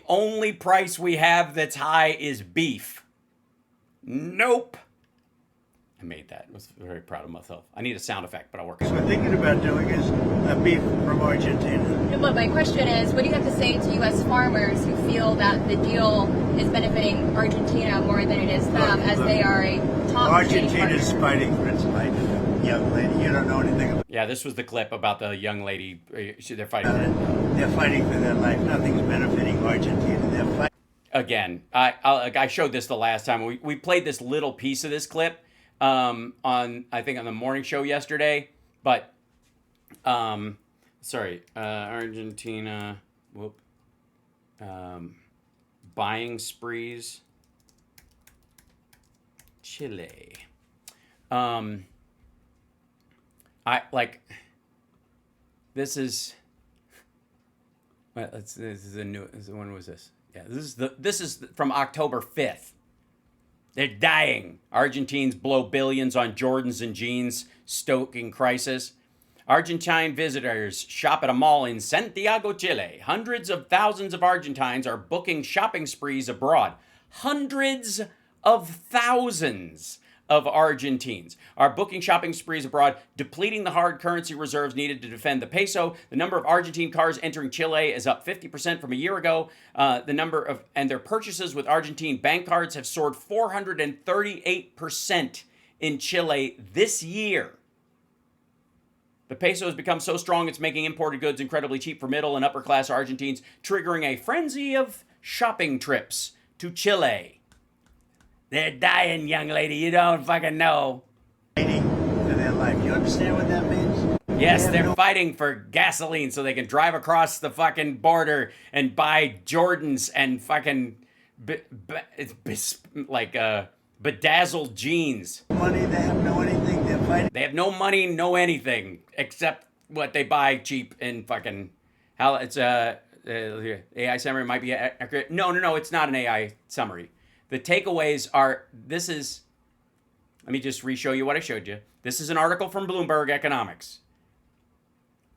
only price we have that's high is beef. Nope. I made that. I was very proud of myself. I need a sound effect, but I'll work on it. We're thinking about doing is beef from Argentina. But my question is, what do you have to say to U.S. farmers who feel that the deal is benefiting Argentina more than it is them, as they are a top Argentina's fighting for its life. Young lady, you don't know anything about Yeah, this was the clip about the young lady. They're it. fighting. They're fighting for their life. Nothing's benefiting Argentina. They're fighting. Again, I showed this the last time. We played this little piece of this clip on I think on the morning show yesterday. But Argentina. Whoop. Buying sprees. Chile. This is. This is a new. When was this? Yeah, this is from October 5th. They're dying. Argentines blow billions on Jordans and jeans, stoking crisis. Argentine visitors shop at a mall in Santiago, Chile. Hundreds of thousands of Argentines are booking shopping sprees abroad. Hundreds of thousands of Argentines are booking shopping sprees abroad, depleting the hard currency reserves needed to defend the peso. The number of Argentine cars entering Chile is up 50% from a year ago. And their purchases with Argentine bank cards have soared 438% in Chile this year. The peso has become so strong it's making imported goods incredibly cheap for middle and upper class Argentines, triggering a frenzy of shopping trips to Chile. They're dying, young lady. You don't fucking know. Fighting for their life. You understand what that means? Yes, they're fighting for gasoline so they can drive across the fucking border and buy Jordans and fucking bedazzled jeans. Money, they have no anything. They're fighting. They have no money, no anything, except what they buy cheap and fucking... How it's AI summary might be accurate. No, it's not an AI summary. The takeaways are, let me just re-show you what I showed you. This is an article from Bloomberg Economics.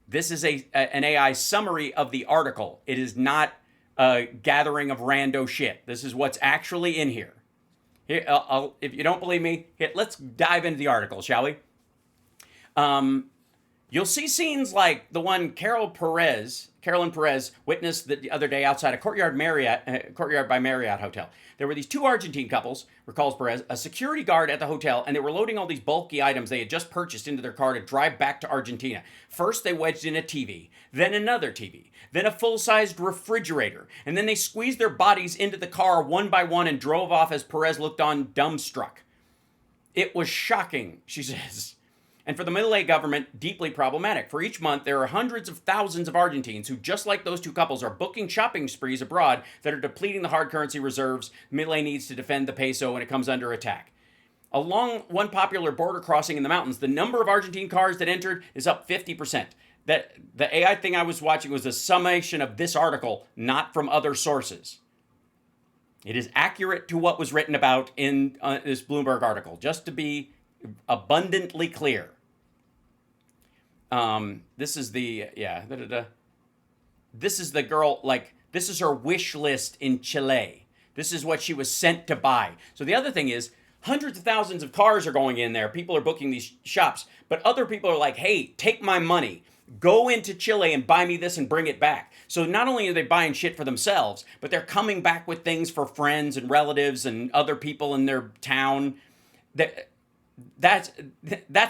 This is an AI summary of the article. It is not a gathering of rando shit. This is what's actually in here. Here, if you don't believe me, let's dive into the article, shall we? You'll see scenes like the one Carolyn Perez witnessed the other day outside a Courtyard by Marriott hotel. There were these two Argentine couples, recalls Perez, a security guard at the hotel, and they were loading all these bulky items they had just purchased into their car to drive back to Argentina. First, they wedged in a TV, then another TV, then a full-sized refrigerator, and then they squeezed their bodies into the car one by one and drove off as Perez looked on dumbstruck. It was shocking, she says. And for the Milei government, deeply problematic. For each month, there are hundreds of thousands of Argentines who, just like those two couples, are booking shopping sprees abroad that are depleting the hard currency reserves Milei needs to defend the peso when it comes under attack. Along one popular border crossing in the mountains, the number of Argentine cars that entered is up 50%. The AI thing I was watching was a summation of this article, not from other sources. It is accurate to what was written about in this Bloomberg article, just to be abundantly clear. This is the This is the girl, this is her wish list in Chile. This is what she was sent to buy. So the other thing is, hundreds of thousands of cars are going in there. People are booking these shops, but other people are like, hey, take my money. Go into Chile and buy me this and bring it back. So not only are they buying shit for themselves, but they're coming back with things for friends and relatives and other people in their town. That's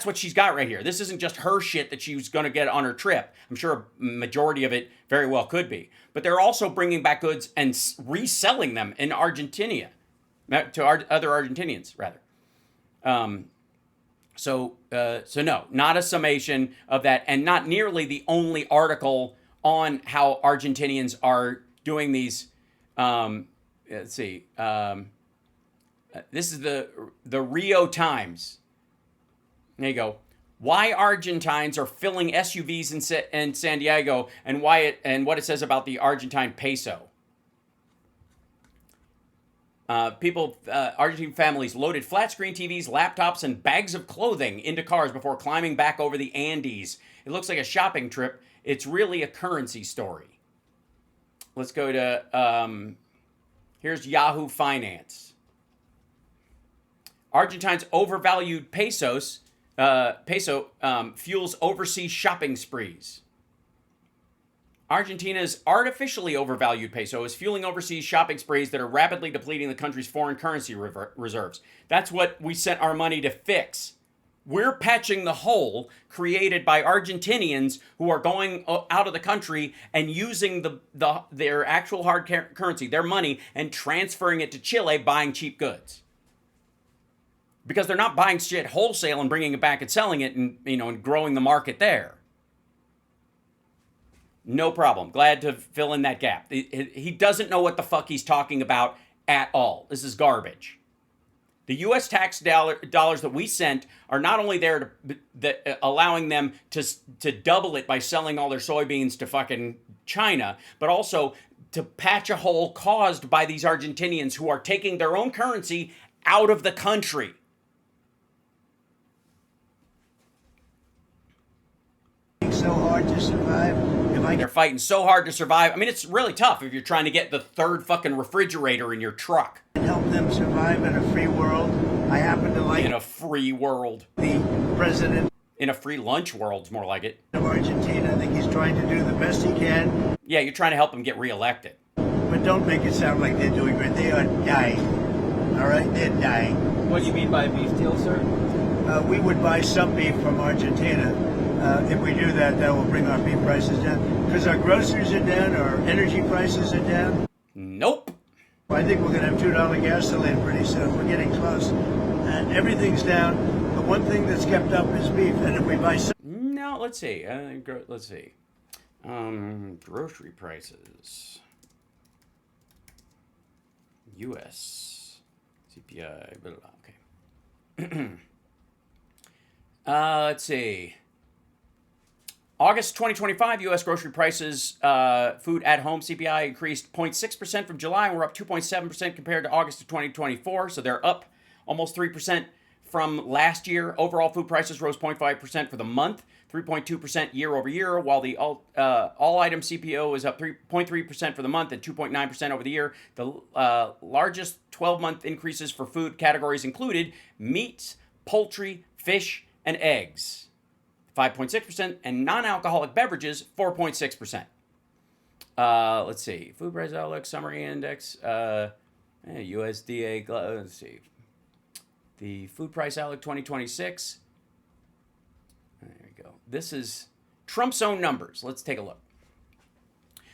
what she's got right here. This isn't just her shit that she was going to get on her trip. I'm sure a majority of it very well could be. But they're also bringing back goods and reselling them in Argentina to other Argentinians, rather. So no, not a summation of that, and not nearly the only article on how Argentinians are doing these. Let's see. This is the Rio Times. There you go. Why Argentines are filling SUVs in San Diego, and what it says about the Argentine peso. Argentine families loaded flat screen TVs, laptops, and bags of clothing into cars before climbing back over the Andes. It looks like a shopping trip. It's really a currency story. Let's go to, here's Yahoo Finance. Argentines' overvalued peso fuels overseas shopping sprees. Argentina's artificially overvalued peso is fueling overseas shopping sprees that are rapidly depleting the country's foreign currency reserves. That's what we sent our money to fix. We're patching the hole created by Argentinians who are going out of the country and using their actual hard currency, their money, and transferring it to Chile, buying cheap goods. Because they're not buying shit wholesale and bringing it back and selling it and growing the market there. No problem. Glad to fill in that gap. He doesn't know what the fuck he's talking about at all. This is garbage. The U.S. tax dollars that we sent are not only there allowing them to double it by selling all their soybeans to fucking China, but also to patch a hole caused by these Argentinians who are taking their own currency out of the country. So hard to survive. They're fighting so hard to survive. I mean, it's really tough if you're trying to get the third fucking refrigerator in your truck. Help them survive in a free world. I happen to like in a free world. The president In a free lunch world, it's more like it. of Argentina, I think he's trying to do the best he can, Yeah, you're trying to help him get reelected. but don't make it sound like they're doing great. They are dying. All right, they're dying. What do you mean by a beef deal, sir? We would buy some beef from Argentina. If we do that, that will bring our beef prices down. Because our groceries are down, our energy prices are down. Nope. I think we're going to have $2 gasoline pretty soon. We're getting close. Everything's down. The one thing that's kept up is beef. And if we buy some... No, let's see. Let's see. Grocery prices. U.S. CPI. Blah, blah, okay. Let's see. August 2025, U.S. grocery prices, food at home CPI increased 0.6% from July, and we're up 2.7% compared to August of 2024. So they're up almost 3% from last year. Overall food prices rose 0.5% for the month, 3.2% year over year, while the all item CPO is up 3.3% for the month and 2.9% over the year. The largest 12-month increases for food categories included meats, poultry, fish, and eggs, 5.6%, and non-alcoholic beverages, 4.6%. Let's see. Food price outlook, summary index, USDA, let's see. The food price outlook 2026. There we go. This is Trump's own numbers. Let's take a look.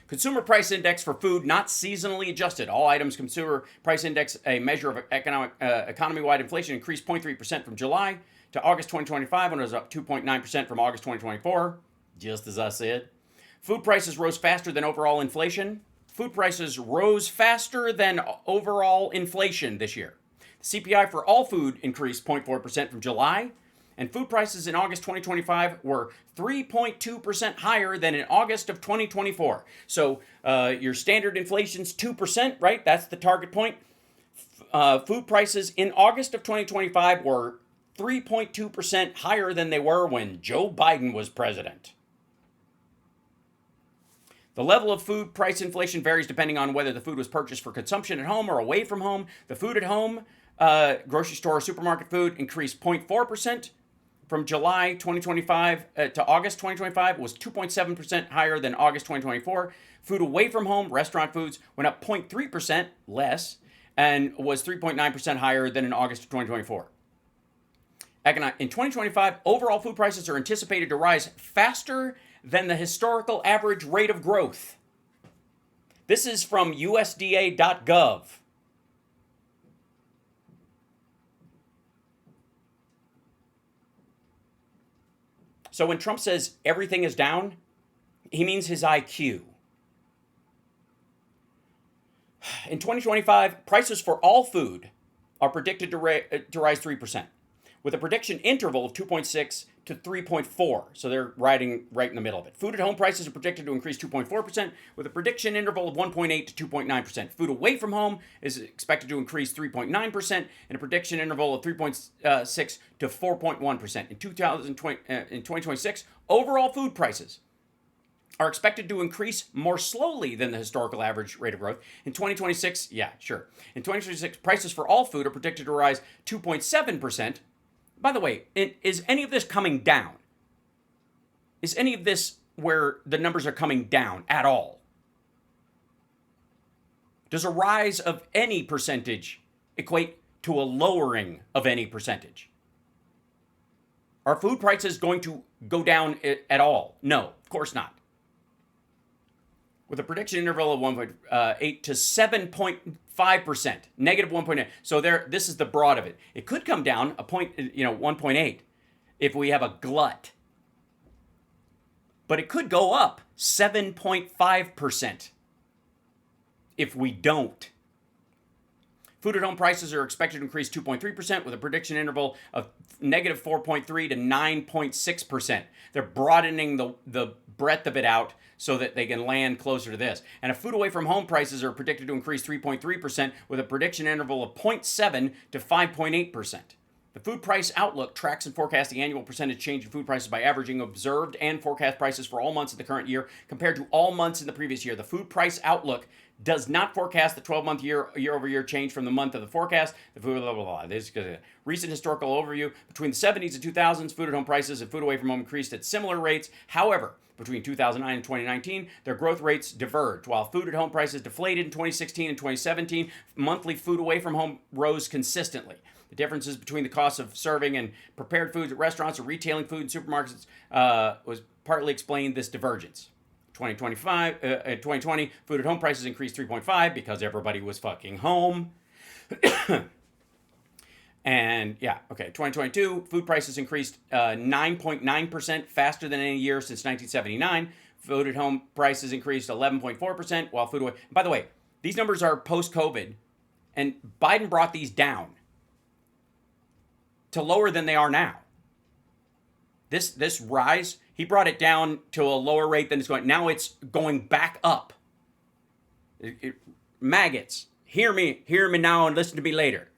Consumer Price Index for food not seasonally adjusted. All items consumer price index, a measure of economy-wide inflation, increased 0.3% from July to August 2025, when it was up 2.9% from August 2024, just as I said. Food prices rose faster than overall inflation. Food prices rose faster than overall inflation this year. The CPI for all food increased 0.4% from July, and food prices in August 2025 were 3.2% higher than in August of 2024. So your standard inflation's 2%, right? That's the target point. Food prices in August of 2025 were 3.2% higher than they were when Joe Biden was president. The level of food price inflation varies depending on whether the food was purchased for consumption at home or away from home. The food at home, grocery store or supermarket food, increased 0.4% from July 2025 to August 2025. Was 2.7% higher than August 2024. Food away from home, restaurant foods, went up 0.3% less and was 3.9% higher than in August of 2024. In 2025, overall food prices are anticipated to rise faster than the historical average rate of growth. This is from USDA.gov. So when Trump says everything is down, he means his IQ. In 2025, prices for all food are predicted to rise 3%. With a prediction interval of 2.6 to 3.4. So they're riding right in the middle of it. Food at home prices are projected to increase 2.4% with a prediction interval of 1.8 to 2.9%. Food away from home is expected to increase 3.9% and a prediction interval of 3.6 to 4.1%. In 2026, overall food prices are expected to increase more slowly than the historical average rate of growth. In 2026, yeah, sure. In 2026, prices for all food are predicted to rise 2.7%. By the way, is any of this coming down? Is any of this where the numbers are coming down at all? Does a rise of any percentage equate to a lowering of any percentage? Are food prices going to go down at all? No, of course not. With a prediction interval of 1.8 to 7.5%, negative 1.8. So this is the broad of it. It could come down 1.8 if we have a glut. But it could go up 7.5% if we don't. Food at home prices are expected to increase 2.3% with a prediction interval of negative 4.3 to 9.6%. They're broadening the breadth of it out so that they can land closer to this. And food away from home prices are predicted to increase 3.3% with a prediction interval of 0.7 to 5.8%. The Food Price Outlook tracks and forecasts the annual percentage change in food prices by averaging observed and forecast prices for all months of the current year compared to all months in the previous year. The Food Price Outlook does not forecast the 12-month year-over-year change from the month of the forecast. The food, blah, blah, blah. This is a recent historical overview. Between the 70s and 2000s, food at home prices and food away from home increased at similar rates. However, between 2009 and 2019, their growth rates diverged. While food at home prices deflated in 2016 and 2017, monthly food away from home rose consistently. The differences between the costs of serving and prepared foods at restaurants or retailing food in supermarkets was partly explained this divergence. 2020, food at home prices increased 3.5 because everybody was fucking home. And yeah, okay, 2022, food prices increased 9.9% faster than any year since 1979. Food at home prices increased 11.4%, while food away. By the way, these numbers are post-COVID, and Biden brought these down to lower than they are now. This rise, he brought it down to a lower rate than it's going. Now it's going back up. Maggots, hear me now and listen to me later.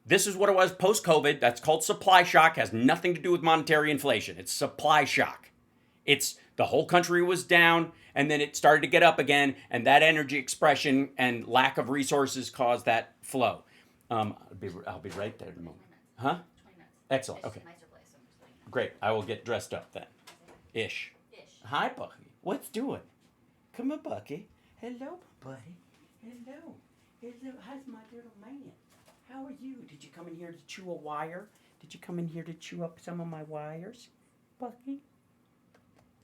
This is what it was post-COVID. That's called supply shock. Has nothing to do with monetary inflation. It's supply shock. It's the whole country was down, and then it started to get up again, and that energy expression and lack of resources caused that flow. I'll be right there in a moment. Huh? Excellent. Okay. Great. I will get dressed up then. Ish. Hi, Bucky. What's doing? Come on, Bucky. Hello, buddy. Hello. Hello. How's my little man? How are you? Did you come in here to chew a wire? Did you come in here to chew up some of my wires, Bucky?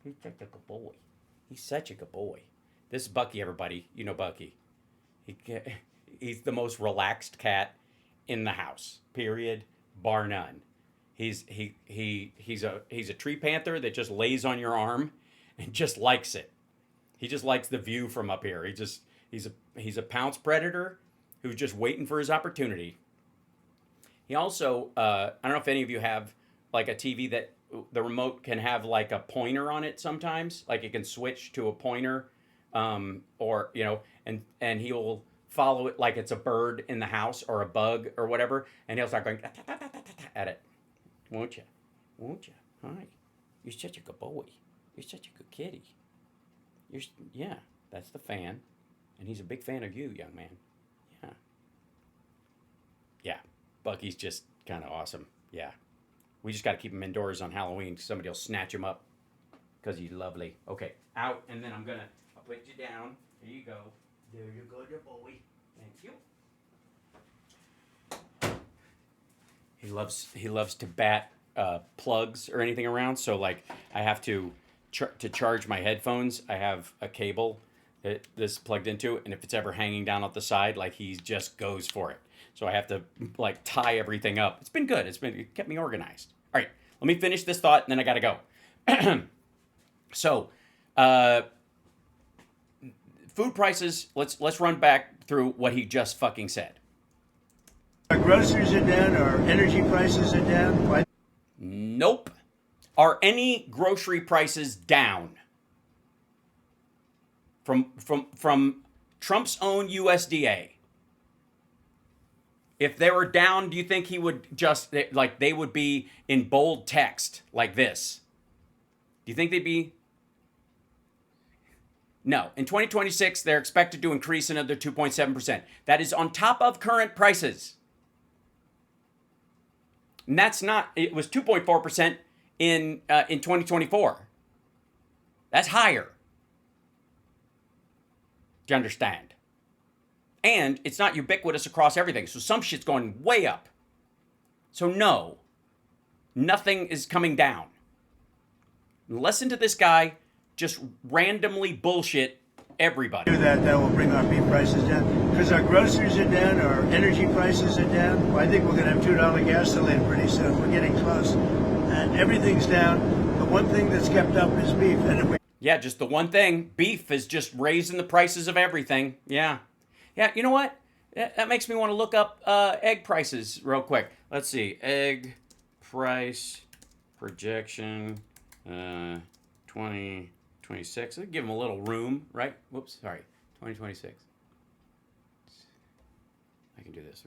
He's such a good boy. He's such a good boy. This is Bucky, everybody. You know Bucky. He's the most relaxed cat in the house. Period. Bar none. He's a tree panther that just lays on your arm and just likes it. He just likes the view from up here. He's a pounce predator who's just waiting for his opportunity. He also, I don't know if any of you have like a TV that the remote can have like a pointer on it sometimes, like it can switch to a pointer, or, you know, and he will follow it like it's a bird in the house or a bug or whatever, and he'll start going at it. Won't you? Won't you? Hi. You're such a good boy. You're such a good kitty. Yeah, that's the fan. And he's a big fan of you, young man. Yeah. Yeah. Bucky's just kind of awesome. Yeah. We just got to keep him indoors on Halloween. Somebody will snatch him up because he's lovely. Okay. Out. And then I'll put you down. There you go. There you go, dear boy. Thank you. He loves to bat plugs or anything around. So like I have to charge my headphones. I have a cable that this plugged into, and if it's ever hanging down off the side, like he just goes for it. So I have to like tie everything up. It's been good. It kept me organized. All right, let me finish this thought, and then I gotta go. So, food prices. Let's run back through what he just fucking said. Our groceries are down. Our energy prices are down. Why? Nope. Are any grocery prices down? From Trump's own USDA. If they were down, do you think he would just, like, they would be in bold text like this? Do you think they'd be? No. In 2026, they're expected to increase another 2.7%. That is on top of current prices. And that's not, it was 2.4% in 2024. That's higher. Do you understand? And it's not ubiquitous across everything. So some shit's going way up. So no, nothing is coming down. Listen to this guy just randomly bullshit everybody. Do that will bring our beef prices down. Because our groceries are down, our energy prices are down. Well, I think we're going to have $2 gasoline pretty soon. We're getting close. And everything's down. The one thing that's kept up is beef. And yeah, just the one thing. Beef is just raising the prices of everything. Yeah. Yeah, you know what? That makes me want to look up egg prices real quick. Let's see. Egg price projection 2026. Let's give them a little room, right? Whoops, sorry. 2026. I can do this.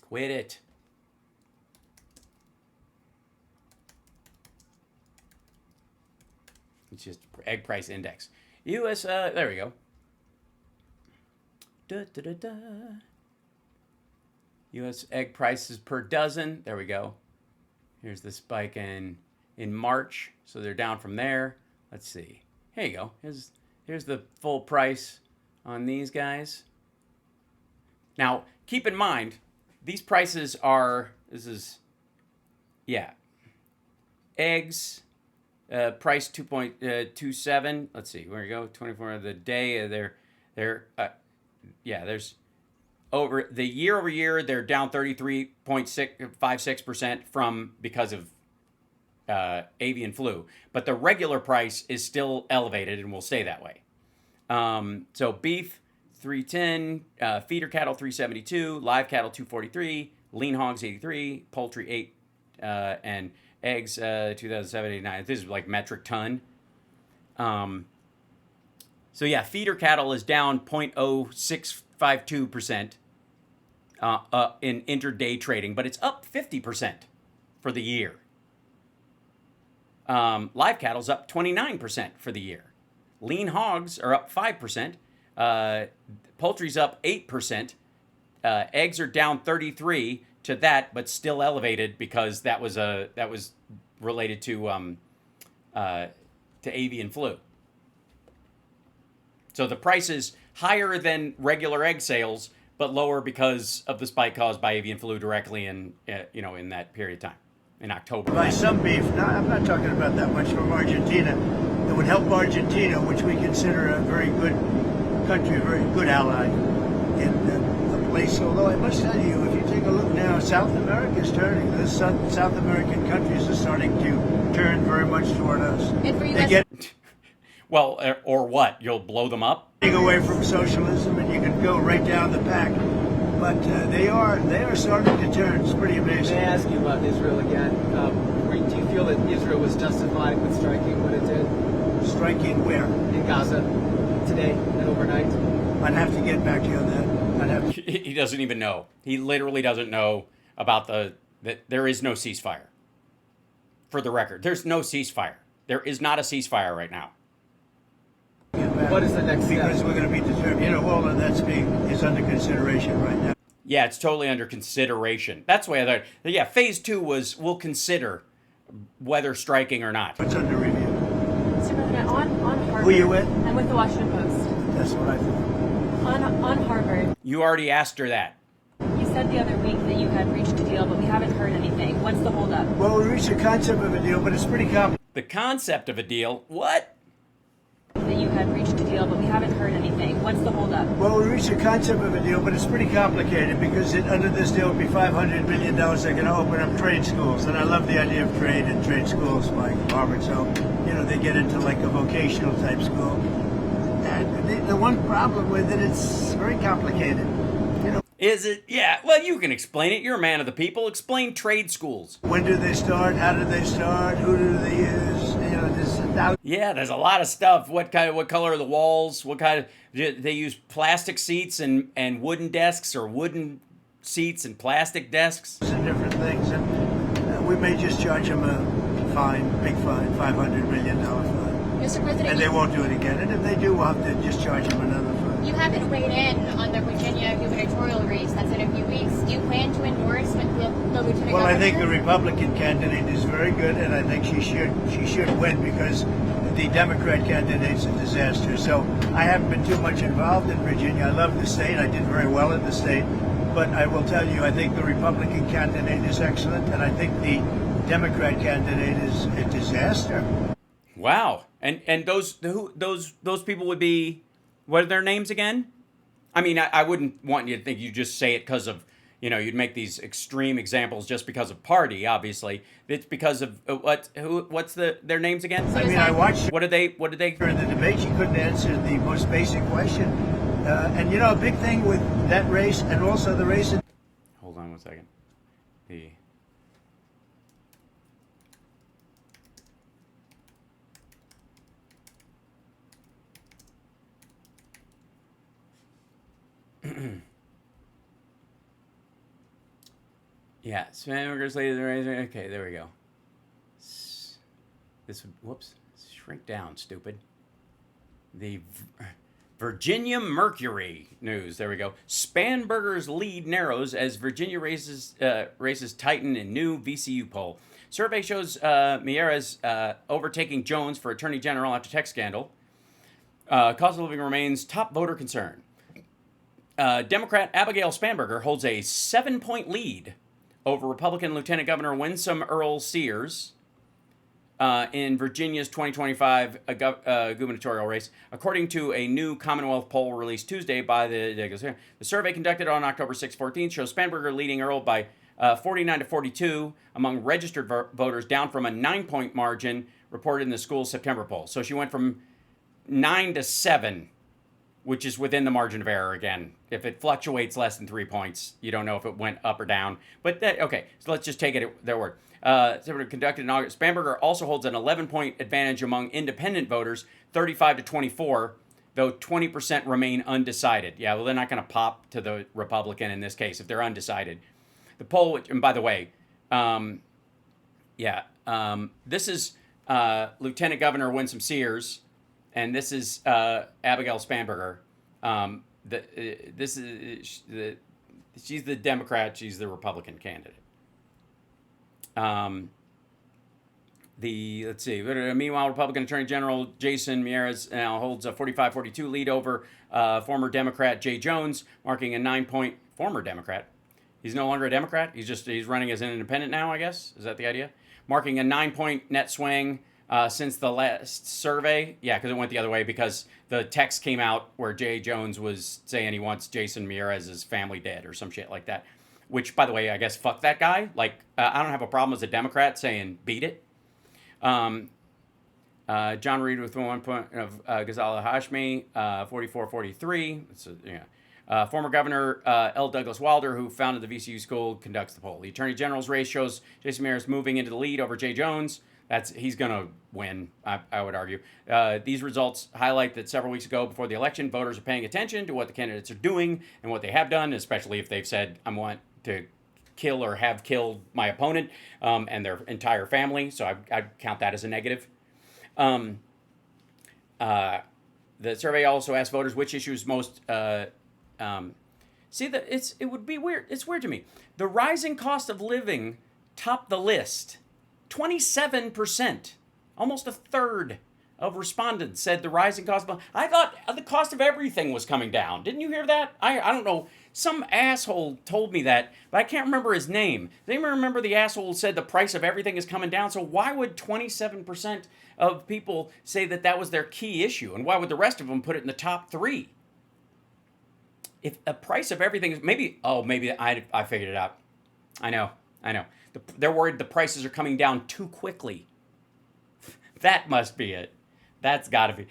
Quit it. It's just egg price index. U.S. There we go. U.S. egg prices per dozen. There we go. Here's the spike in March. So they're down from there. Let's see. Here you go. Here's the full price on these guys. Now, keep in mind, these prices are, eggs, price 2.27. Let's see, where you go, 24 of the day. There's over the year over year, they're down 33.56% because of avian flu. But the regular price is still elevated and will stay that way. So beef, 310, feeder cattle 372, live cattle 243, lean hogs 83, poultry 8, and eggs 2,789. This is like metric ton. So yeah, feeder cattle is down 0.0652% in intraday trading, but it's up 50% for the year. Live cattle's up 29% for the year. Lean hogs are up 5%. Poultry's up 8%. Eggs are down 33% to that, but still elevated because that was related to avian flu. So the price is higher than regular egg sales, but lower because of the spike caused by avian flu directly in that period of time in October. Buy some beef. No, I'm not talking about that much from Argentina. That would help Argentina, which we consider a very good country, a very good ally in a place. Although I must tell you, if you take a look now, South America is turning. The South American countries are starting to turn very much toward us. And for you guys, well, or what? You'll blow them up? Getting away from socialism, and you can go right down the pack. But they are starting to turn. It's pretty amazing. May I ask you about Israel again? Do you feel that Israel was justified with striking what it did? Striking where? In Gaza today and overnight? I'd have to get back to you on that. He doesn't even know. He literally doesn't know about that there is no ceasefire. For the record, there's no ceasefire. There is not a ceasefire right now. What is the next step? Because we're going to be determined. All of that's is under consideration right now. Yeah, it's totally under consideration. That's the way I thought. Yeah, phase 2 we'll consider whether striking or not. What's under review? Mr. President, on Harvard. Who are you with? I'm with the Washington Post. That's what I thought. On Harvard. You already asked her that. You said the other week that you had reached a deal, but we haven't heard anything. What's the holdup? Well, we reached the concept of a deal, but it's pretty complicated. The concept of a deal? What? That you had reached a deal, but we haven't heard anything. What's the holdup? Well, we reached the concept of a deal, but it's pretty complicated because under this deal would be $500 million. They're going to open up trade schools, and I love the idea of trade and trade schools like Harvard. So, they get into like a vocational type school. And the one problem with it, it's very complicated. Is it? Yeah. Well, you can explain it. You're a man of the people. Explain trade schools. When do they start? How do they start? Who do they use? Yeah, there's a lot of stuff. What color are the walls? What kind of? They use plastic seats and wooden desks, or wooden seats and plastic desks. And different things, and we may just charge them a fine, big fine, $500 million fine. Mr. President, and they won't do it again. And if they do, we'll have to just charge them another fine. you haven't weighed in on the Virginia gubernatorial race that's in a few weeks. Do you plan to endorse the lieutenant governor? Well, I think the Republican candidate is very good, and I think she should win because the Democrat candidate's a disaster. So I haven't been too much involved in Virginia. I love the state. I did very well in the state. But I will tell you, I think the Republican candidate is excellent, and I think the Democrat candidate is a disaster. Wow. And those people would be, what are their names again? I mean, I wouldn't want you to think you just say it because of, you'd make these extreme examples just because of party, obviously. It's because of what's their names again? I mean, I watched. What did they? During the debate, she couldn't answer the most basic question. And a big thing with that race and also the race. Hold on one second. Yeah, Spanburgers lead the race. Okay, there we go. Whoops, shrink down, stupid. The Virginia Mercury news. There we go. Spanburgers lead narrows as Virginia races tighten in new VCU poll. Survey shows Mieres overtaking Jones for Attorney General after tech scandal. Cost of living remains top voter concern. Democrat Abigail Spanberger holds a 7-point lead over Republican Lieutenant Governor Winsome Earl Sears in Virginia's 2025 gubernatorial race, according to a new Commonwealth poll released Tuesday by the survey conducted on October 14th shows Spanberger leading Earl by 49 to 42 among registered voters, down from a 9-point margin reported in the school's September poll. So she went from 9 to 7, which is within the margin of error again. If it fluctuates less than 3 points, you don't know if it went up or down. But okay, so let's just take it at their word. Conducted in August. Spanberger also holds an 11-point advantage among independent voters, 35 to 24, though 20% remain undecided. Yeah, well, they're not going to pop to the Republican in this case if they're undecided. The poll, and by the way, this is Lieutenant Governor Winsome Sears, and this is Abigail Spanberger. She's the Democrat. She's the Republican candidate. Let's see. Meanwhile, Republican Attorney General Jason Mieres now holds a 45-42 lead over former Democrat Jay Jones, marking a 9-point former Democrat. He's no longer a Democrat. He's running as an independent now, I guess. Is that the idea? Marking a 9-point net swing since the last survey. Yeah, because it went the other way because the text came out where Jay Jones was saying he wants Jason Mieres' family dead or some shit like that. Which, by the way, I guess fuck that guy. Like, I don't have a problem as a Democrat saying beat it. John Reed with 1 point of Ghazala Hashmi, 44-43. Former Governor L. Douglas Wilder, who founded the VCU school, conducts the poll. The Attorney General's race shows Jason Mieres moving into the lead over Jay Jones. He's going to win, I would argue. These results highlight that several weeks ago, before the election, voters are paying attention to what the candidates are doing and what they have done, especially if they've said, I want to kill or have killed my opponent and their entire family. So I'd count that as a negative. The survey also asked voters which issues most... it would be weird. It's weird to me. The rising cost of living topped the list. 27%, almost a third of respondents said the rising cost of... I thought the cost of everything was coming down. Didn't you hear that? I don't know. Some asshole told me that, but I can't remember his name. Does anyone remember the asshole who said the price of everything is coming down? So why would 27% of people say that was their key issue? And why would the rest of them put it in the top 3? If the price of everything is... Maybe I figured it out. I know. They're worried the prices are coming down too quickly. That must be it. That's got to be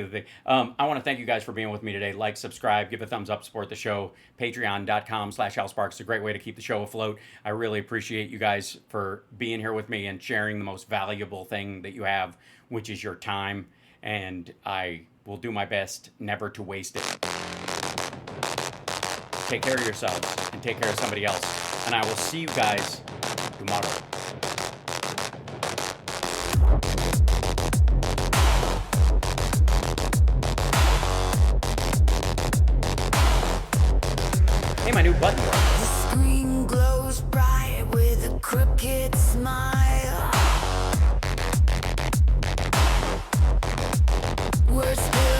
the thing. I want to thank you guys for being with me today. Like, subscribe, give a thumbs up, support the show. Patreon.com/HalSparks is a great way to keep the show afloat. I really appreciate you guys for being here with me and sharing the most valuable thing that you have, which is your time. And I will do my best never to waste it. Take care of yourselves and take care of somebody else. And I will see you guys tomorrow. Hey, my new button works. The screen glows bright with